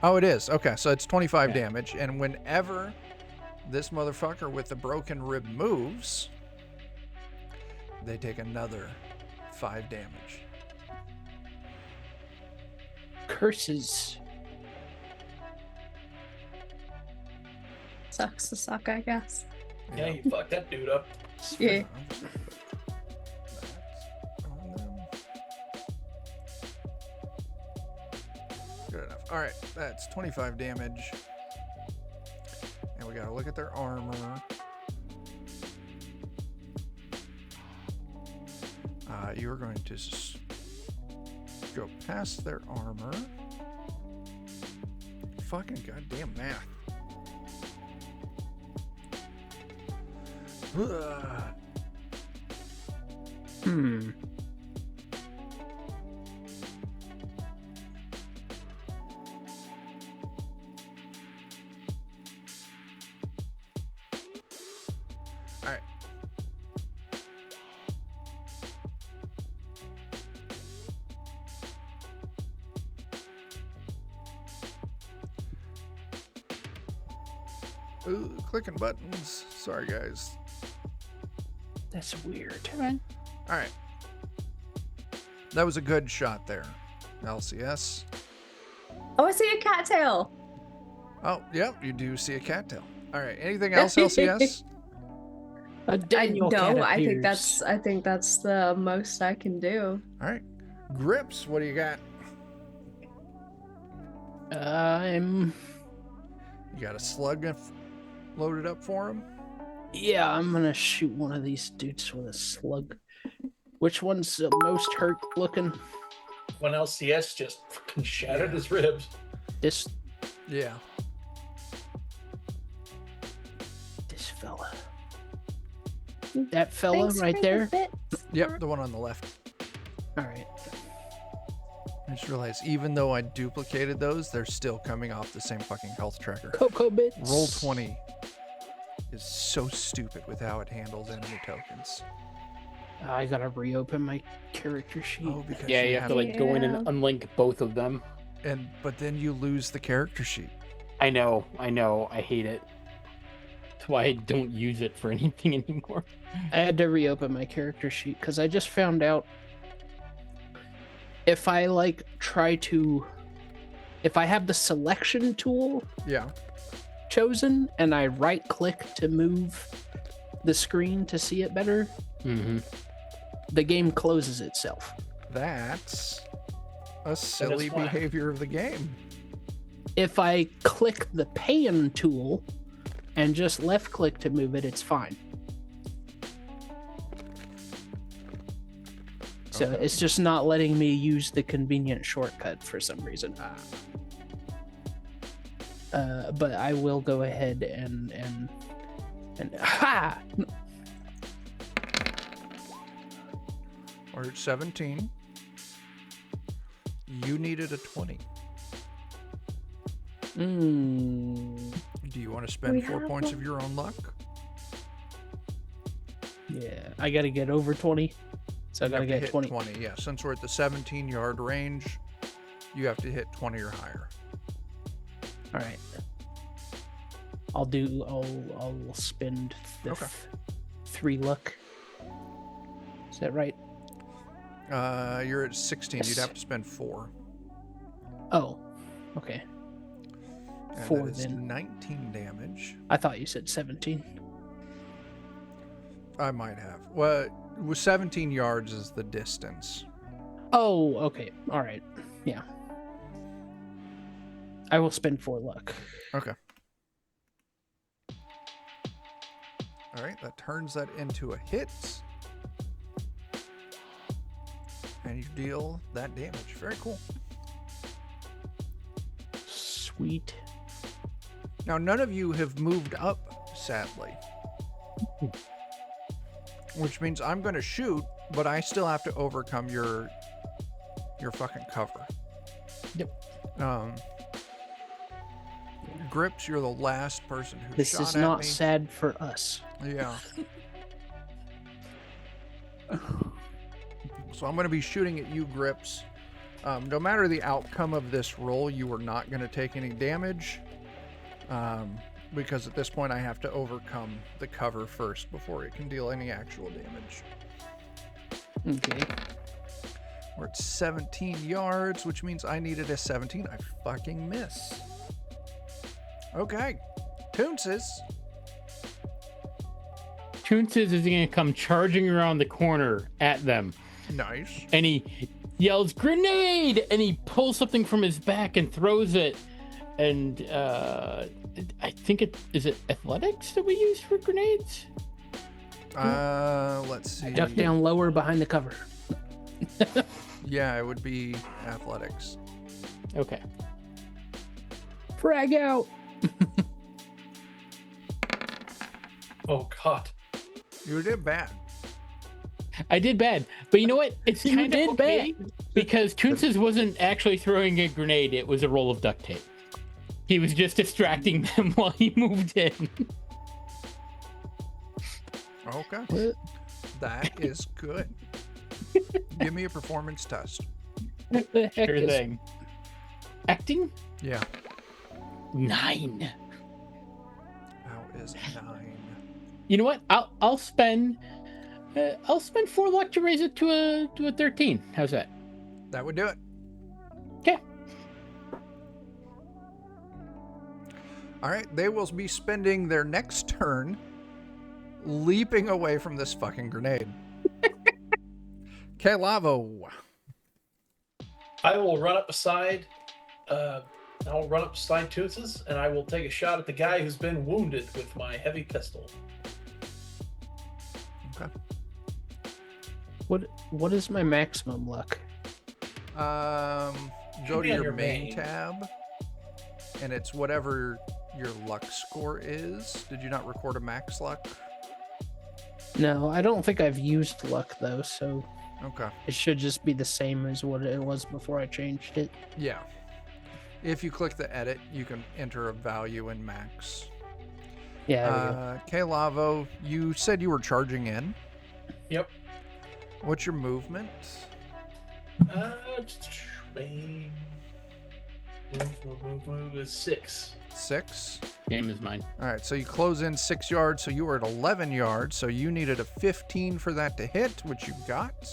Oh, it is. Okay, so it's 25 Yeah. damage. And whenever this motherfucker with the broken rib moves, they take another 5 damage. Curses. Sucks to suck, I guess. Yeah, you fucked that dude up. Yeah. I'm just gonna put that on them. Good enough. All right, that's 25 damage. And we gotta look at their armor. You are going to go past their armor. Fucking goddamn math. Ugh. Hmm. All right. Ooh, clicking buttons. Sorry, guys. That's weird. All right. That was a good shot there. LCS. Oh, I see a cattail. Oh, yeah, you do see a cattail. All right. Anything else, LCS? A Daniel cat No, appears. I think that's the most I can do. All right. Grips, what do you got? I'm You got a slug loaded up for him? Yeah, I'm gonna shoot one of these dudes with a slug. Which one's the most hurt looking? When LCS just fucking shattered his ribs. This Yeah. fella. That fella Thanks right for there. the bits. Yep, the one on the left. All right. I just realized even though I duplicated those, they're still coming off the same fucking health tracker. Cocoa bits. Roll 20 is so stupid with how it handles enemy tokens. I gotta reopen my character sheet. Oh, because Yeah, you have to like go in and unlink both of them. but then you lose the character sheet. I know, I hate it. That's why I don't use it for anything anymore. I had to reopen my character sheet because I just found out if I like if I have the selection tool Yeah. chosen and I right click to move the screen to see it better, Mm-hmm. the game closes itself. That's a silly why. behavior of the game. If I click the pan tool and just left click to move it, it's fine. So Okay. it's just not letting me use the convenient shortcut for some reason. But I will go ahead and ha! Or 17. You needed a 20. Do you want to spend We 4 have points one. of your own luck? Yeah, I gotta get over 20. So I You gotta have to get hit 20. 20. Yeah, since we're at the 17-yard range, you have to hit 20 or higher. All right. I'll spend the Okay. 3 luck. Is that right? You're at 16. You'd Yes. have to spend 4. Oh, okay. And 4 that is then. 19 damage. I thought you said 17. I might have. Well, with 17 yards is the distance. Oh, okay. All right. Yeah. I will spend 4 luck. Okay. All right, that turns that into a hit. And you deal that damage. Very cool. Sweet. Now, none of you have moved up, sadly. Which means I'm going to shoot, but I still have to overcome your fucking cover. Yep. Grips, you're the last person who This shot is at not me. sad for us. Yeah. So I'm going to be shooting at you, Grips. No matter the outcome of this roll, you are not going to take any damage. Because at this point I have to overcome the cover first before it can deal any actual damage. Okay. We're at 17 yards, which means I needed a 17. I fucking miss. Okay. Toonses. Toonses is going to come charging around the corner at them. Nice. And he yells, "Grenade!" And he pulls something from his back and throws it. And I think is it athletics that we use for grenades? Let's see. Duck down lower behind the cover. Yeah, it would be athletics. Okay. Frag out. Oh God. You did bad. I did bad. But you know what? It's You kind of did okay because Toonses wasn't actually throwing a grenade. It was a roll of duct tape. He was just distracting them while he moved in. Okay. What? That is good. Give me a performance test. What the heck Sure is thing. Acting? Yeah. 9. is 9. You know what? I'll spend 4 luck to raise it to a 13. How's that? That would do it. Okay. All right, they will be spending their next turn leaping away from this fucking grenade. Lavo. I will run up beside. I'll run up beside Tootses, and I will take a shot at the guy who's been wounded with my heavy pistol. Okay. What is my maximum luck? Go to be on your your main main. tab, and it's whatever your luck score is. Did you not record a max luck? No, I don't think I've used luck though, so Okay. it should just be the same as what it was before I changed it. Yeah. If you click the edit, you can enter a value in max. Yeah. Lavo, you said you were charging in. Yep. What's your movement? Main. Move is 6. 6. Game is mine. All right, so you close in 6 yards, so you were at 11 yards, so you needed a 15 for that to hit, which you got.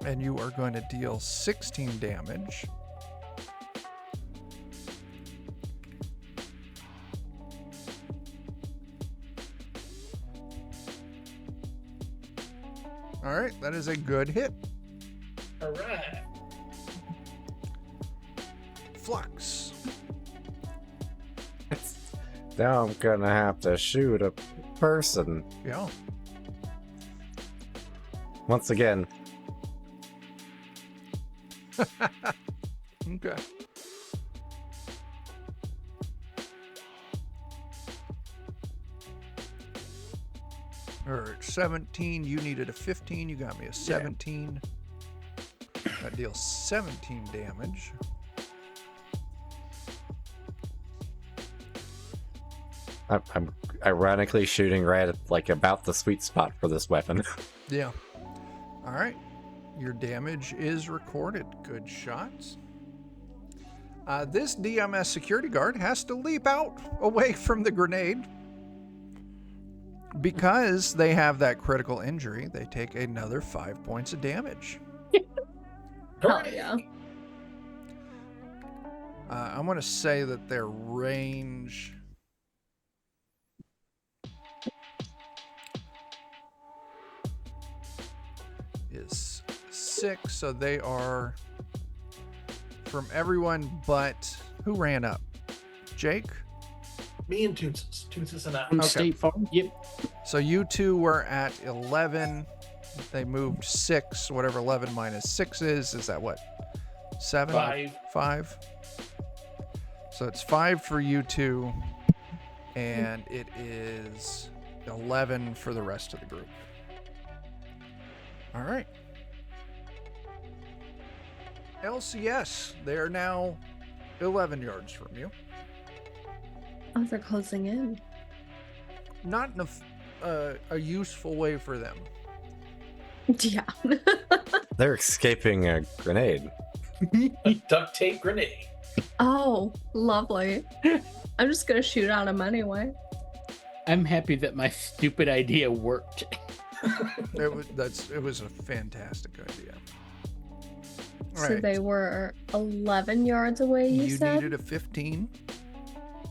And you are going to deal 16 damage. All right, that is a good hit. All right. Flux. Now I'm gonna have to shoot a person. Yeah. Once again. Okay. All right, 17. You needed a 15. You got me a 17. That deals 17 damage. I'm ironically shooting right at like about the sweet spot for this weapon. Yeah. All right. Your damage is recorded. Good shots. This DMS security guard has to leap out away from the grenade. Because they have that critical injury, they take another 5 points of damage. Hell yeah. I'm going to say that their range... is 6, so they are from everyone but who ran up? Jake? Me and Tootses. Tootses and I. From State Farm. Yep. So you two were at 11. They moved 6. Whatever 11 minus 6 is that what? 7? 5. 5. So it's 5 for you two, and it is 11 for the rest of the group. All right. LCS, they are now 11 yards from you. Oh, they're closing in. Not in a useful way for them. Yeah. They're escaping a grenade. A duct tape grenade. Oh, lovely. I'm just gonna shoot at him anyway. I'm happy that my stupid idea worked. It was a fantastic idea. All So right. they were 11 yards away, you said? needed a 15.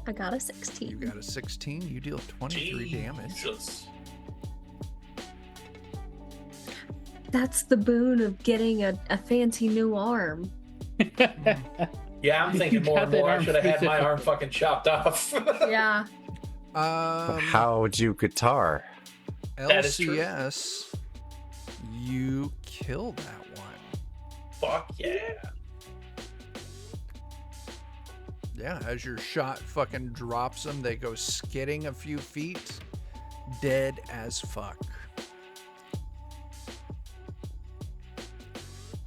I got a 16. You got a 16. You deal 23 damage. Jesus. That's the boon of getting a fancy new arm. Yeah, I'm thinking You more got and that more. I arm should have had my specific. arm fucking chopped off. Yeah. How would you guitar? That is true. LCS, you kill that one. Fuck yeah. Yeah, as your shot fucking drops them, they go skidding a few feet, dead as fuck.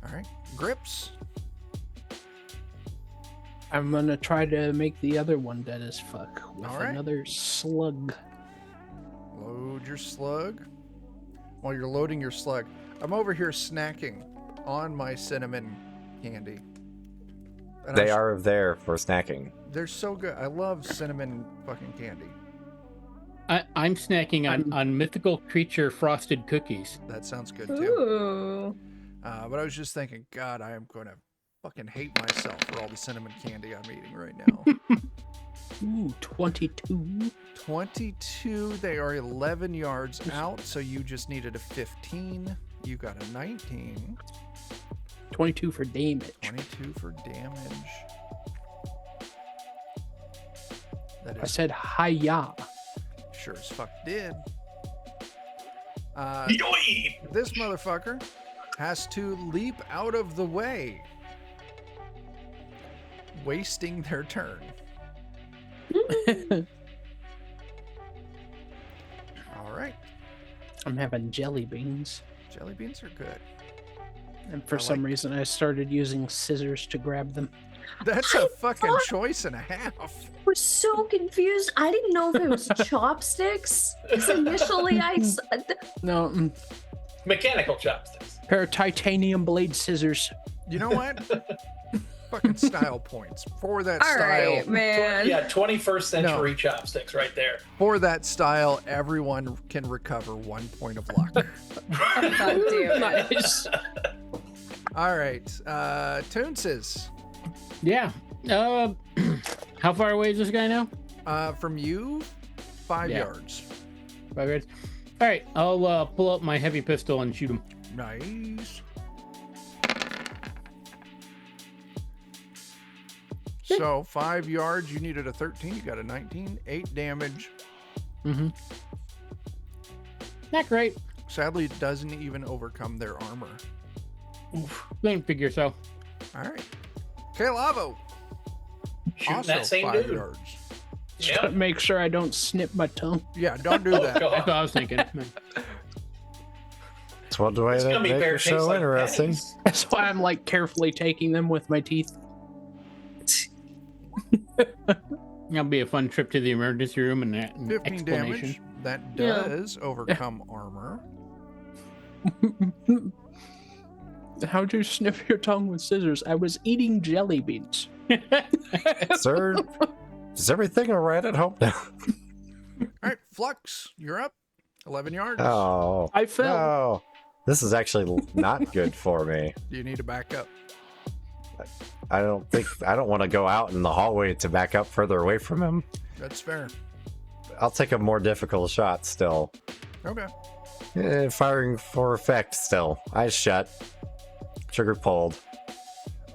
All right, Grips. I'm gonna try to make the other one dead as fuck with All right. another slug. Load your slug. While you're loading your slug, I'm over here snacking on my cinnamon candy. And They are there for snacking. They're so good. I love cinnamon fucking candy. I'm snacking on mythical creature frosted cookies. That sounds good too. Ooh. But I was just thinking, God, I am going to fucking hate myself for all the cinnamon candy I'm eating right now. Ooh, 22. 22. They are 11 yards out, so you just needed a 15. You got a 19. 22 for damage. 22 for damage. That I is said hi-ya. sure as fuck did. Yoy! This motherfucker has to leap out of the way, wasting their turn. All right. I'm having jelly beans. Jelly beans are good. And for I some like- reason, I started using scissors to grab them. That's a fucking choice and a half. I was so confused. I didn't know if it was chopsticks. 'Cause initially No, Mechanical chopsticks. pair of titanium blade scissors. You know what? Fucking style points for that all style. right, man. Yeah, 21st century chopsticks right there. For that style, everyone can recover 1 point of luck. God damn it. Nice. All right, Toonses. Yeah. How far away is this guy now? From you, 5 Yeah. yards. 5 yards. All right. I'll pull up my heavy pistol and shoot him. Nice. So 5 yards, you needed a 13. You got a 19, 8 damage. Mm-hmm. Not great. Sadly, it doesn't even overcome their armor. Didn't figure so. All right. Calavo. Shooting Also that same 5 dude. yards. Yeah. Make sure I don't snip my tongue. Yeah, don't do Oh, that. That's God. what I was thinking. That's one way It's to gonna be make bear the tastes show like interesting. pennies. That's why I'm like carefully taking them with my teeth. That'll be a fun trip to the emergency room and that 15 explanation. damage. That Yeah. does overcome armor. How'd you snip your tongue with scissors? I was eating jelly beans. Sir, is everything all right at home now? All right, Flux, you're up. 11 yards. Oh, I fell. no. This is actually not good for me. Do you need to back up? I don't want to go out in the hallway to back up further away from him. That's fair. I'll take a more difficult shot still. Okay. Firing for effect still. Eyes shut. Trigger pulled.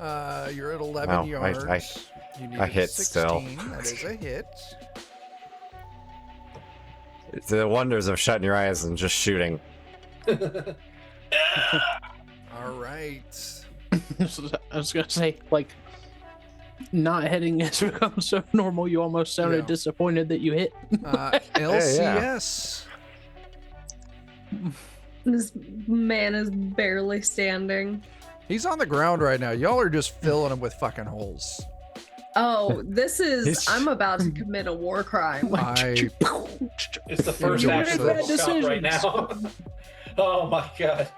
You're at 11 Oh, yards. You need I a hit 16. still. That is a hit. It's the wonders of shutting your eyes and just shooting. All right. I was gonna say, like, not hitting has become so normal. You almost sounded Yeah. disappointed that you hit. LCS. This man is barely standing. He's on the ground right now. Y'all are just filling him with fucking holes. Oh, this is. He's- I'm about to commit a war crime. I It's the first Enjoy action those of Scott right now. Oh my god.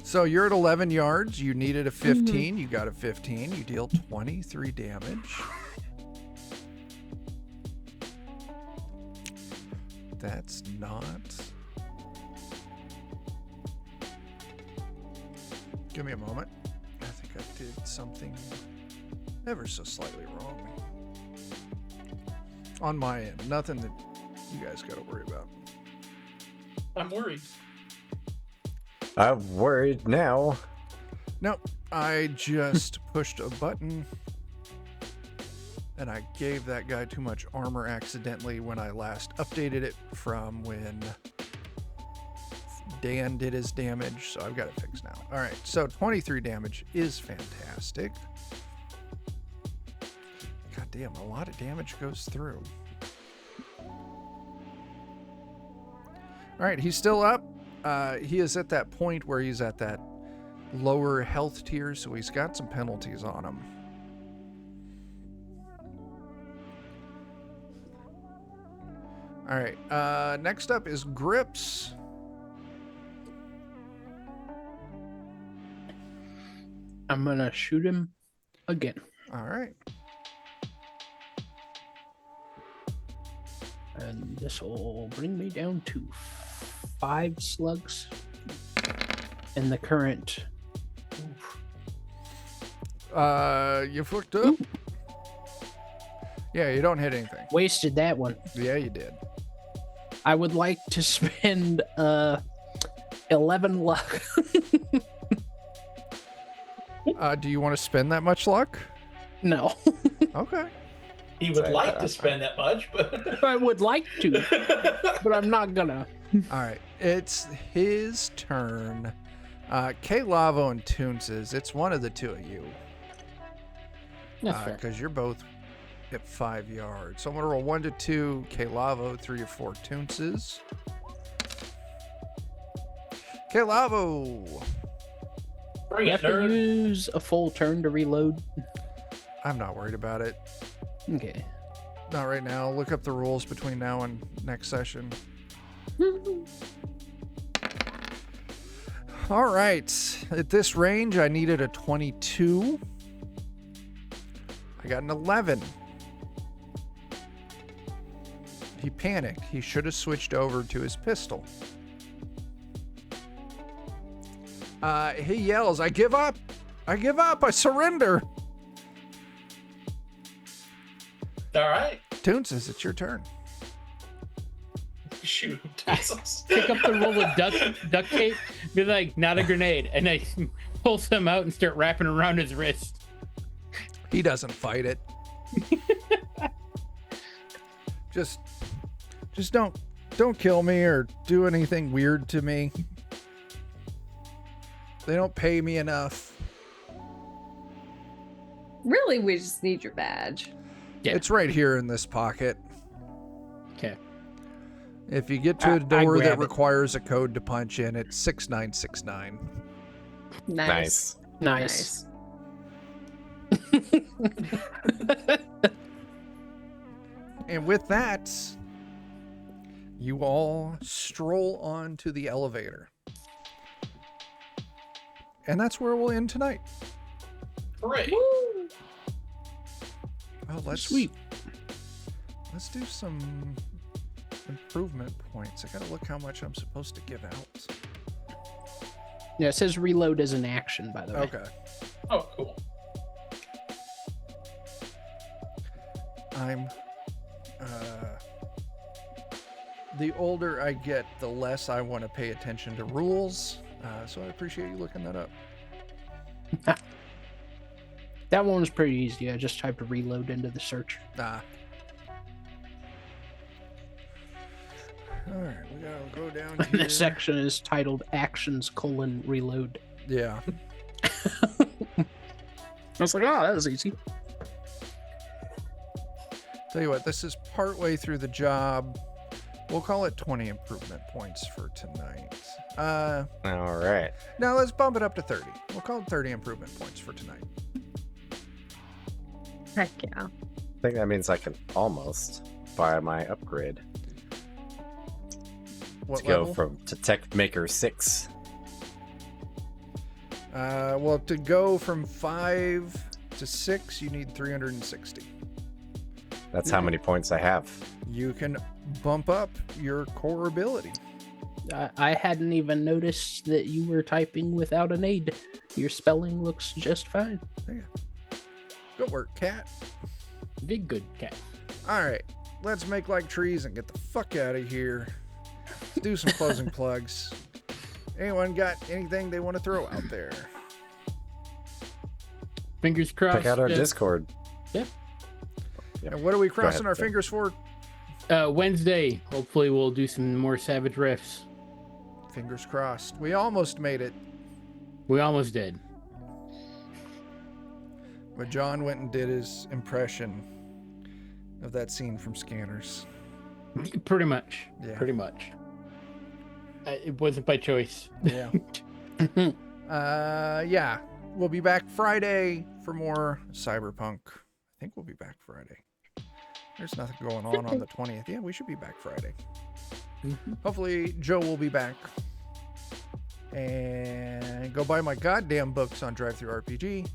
So you're at 11 yards. You needed a 15. You got a 15. You deal 23 damage. That's not. Give me a moment. I think I did something ever so slightly wrong. On my end. Nothing that you guys got to worry about. I'm worried. I'm worried now. Nope. I just pushed a button and I gave that guy too much armor accidentally when I last updated it from when Dan did his damage. So I've got it fixed now. All right. So 23 damage is fantastic. God damn, a lot of damage goes through. All right. He's still up. He is at that point where he's at that lower health tier, so he's got some penalties on him. All right. Next up is Grips. I'm gonna shoot him again. All right. And this will bring me down to 5 slugs. And the current. You fucked up. Yeah, you don't hit anything. Wasted that one. Yeah, you did. I would like to spend 11 luck. Do you want to spend that much luck? No. Okay. He would like to spend that much, but I would like to, but I'm not gonna. All right. It's his turn. K Lavo and Toonses, it's one of the two of you. That's fair. Because you're both at 5 yards. So I'm going to roll 1 to 2, K Lavo, 3 to 4, Toonses. K Lavo. bring You it, have to nerd. use a full turn to reload. I'm not worried about it. Okay. Not right now. Look up the rules between now and next session. All right. At this range, I needed a 22. I got an 11. He panicked. He should have switched over to his pistol. He yells, I give up. I give up. I surrender. All right. Toonses, it's your turn. Shoot. Pick up the roll of duct tape, be like, not a grenade, and I pull some out and start wrapping around his wrist. He doesn't fight it. just don't kill me or do anything weird to me. They don't pay me enough. Really, we just need your badge. Yeah. It's right here in this pocket. Okay. If you get to I a door grab that it. requires a code to punch in, it's 6969. Nice. Nice. And with that, you all stroll on to the elevator. And that's where we'll end tonight. Hooray. Woo! Oh, let's do some improvement points. I gotta look how much I'm supposed to give out. Yeah, it says reload as an action, by the way. Okay. Oh, cool. I'm the older I get, the less I want to pay attention to rules. So I appreciate you looking that up. That one was pretty easy. I just typed reload into the search. All right, we gotta go down here. This section is titled actions : reload. Yeah. I was like, oh, that was easy. Tell you what, this is partway through the job. We'll call it 20 improvement points for tonight. All right. Now let's bump it up to 30. We'll call it 30 improvement points for tonight. Heck yeah. I think that means I can almost buy my upgrade What to go level? from to Tech Maker 6. Well, to go from 5 to 6, you need 360. That's how many points I have. You can bump up your core ability. I hadn't even noticed that you were typing without an aid. Your spelling looks just fine. Good work, cat. Big good cat. All right, let's make like trees and get the fuck out of here. Let's do some closing plugs. Anyone got anything they want to throw out there? Fingers crossed. Check out our Discord. Yep. And what are we crossing ahead, our Tim. fingers for? Wednesday, hopefully we'll do some more Savage Riffs. Fingers crossed. We almost made it, We almost did. but John went and did his impression of that scene from Scanners. Pretty much. Yeah. Pretty much. It wasn't by choice. Yeah. Yeah. We'll be back Friday for more Cyberpunk. I think we'll be back Friday. There's nothing going on the 20th. Yeah, we should be back Friday. Hopefully Joe will be back. And go buy my goddamn books on Drive Through RPG.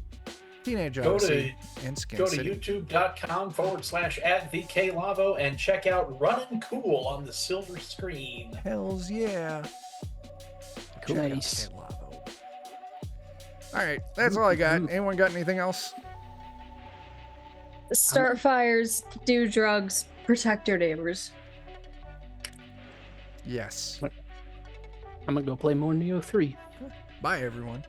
Teenage Go Odyssey to in Skin Go to City. youtube.com/@VKLavo and check out Runnin' Cool on the silver screen. Hells yeah. Cool. Check out Nice. Kid Lavo. All right, that's all I got. Anyone got anything else? Start fires, do drugs, protect your neighbors. Yes. I'm gonna go play more Neo 3. Bye, everyone.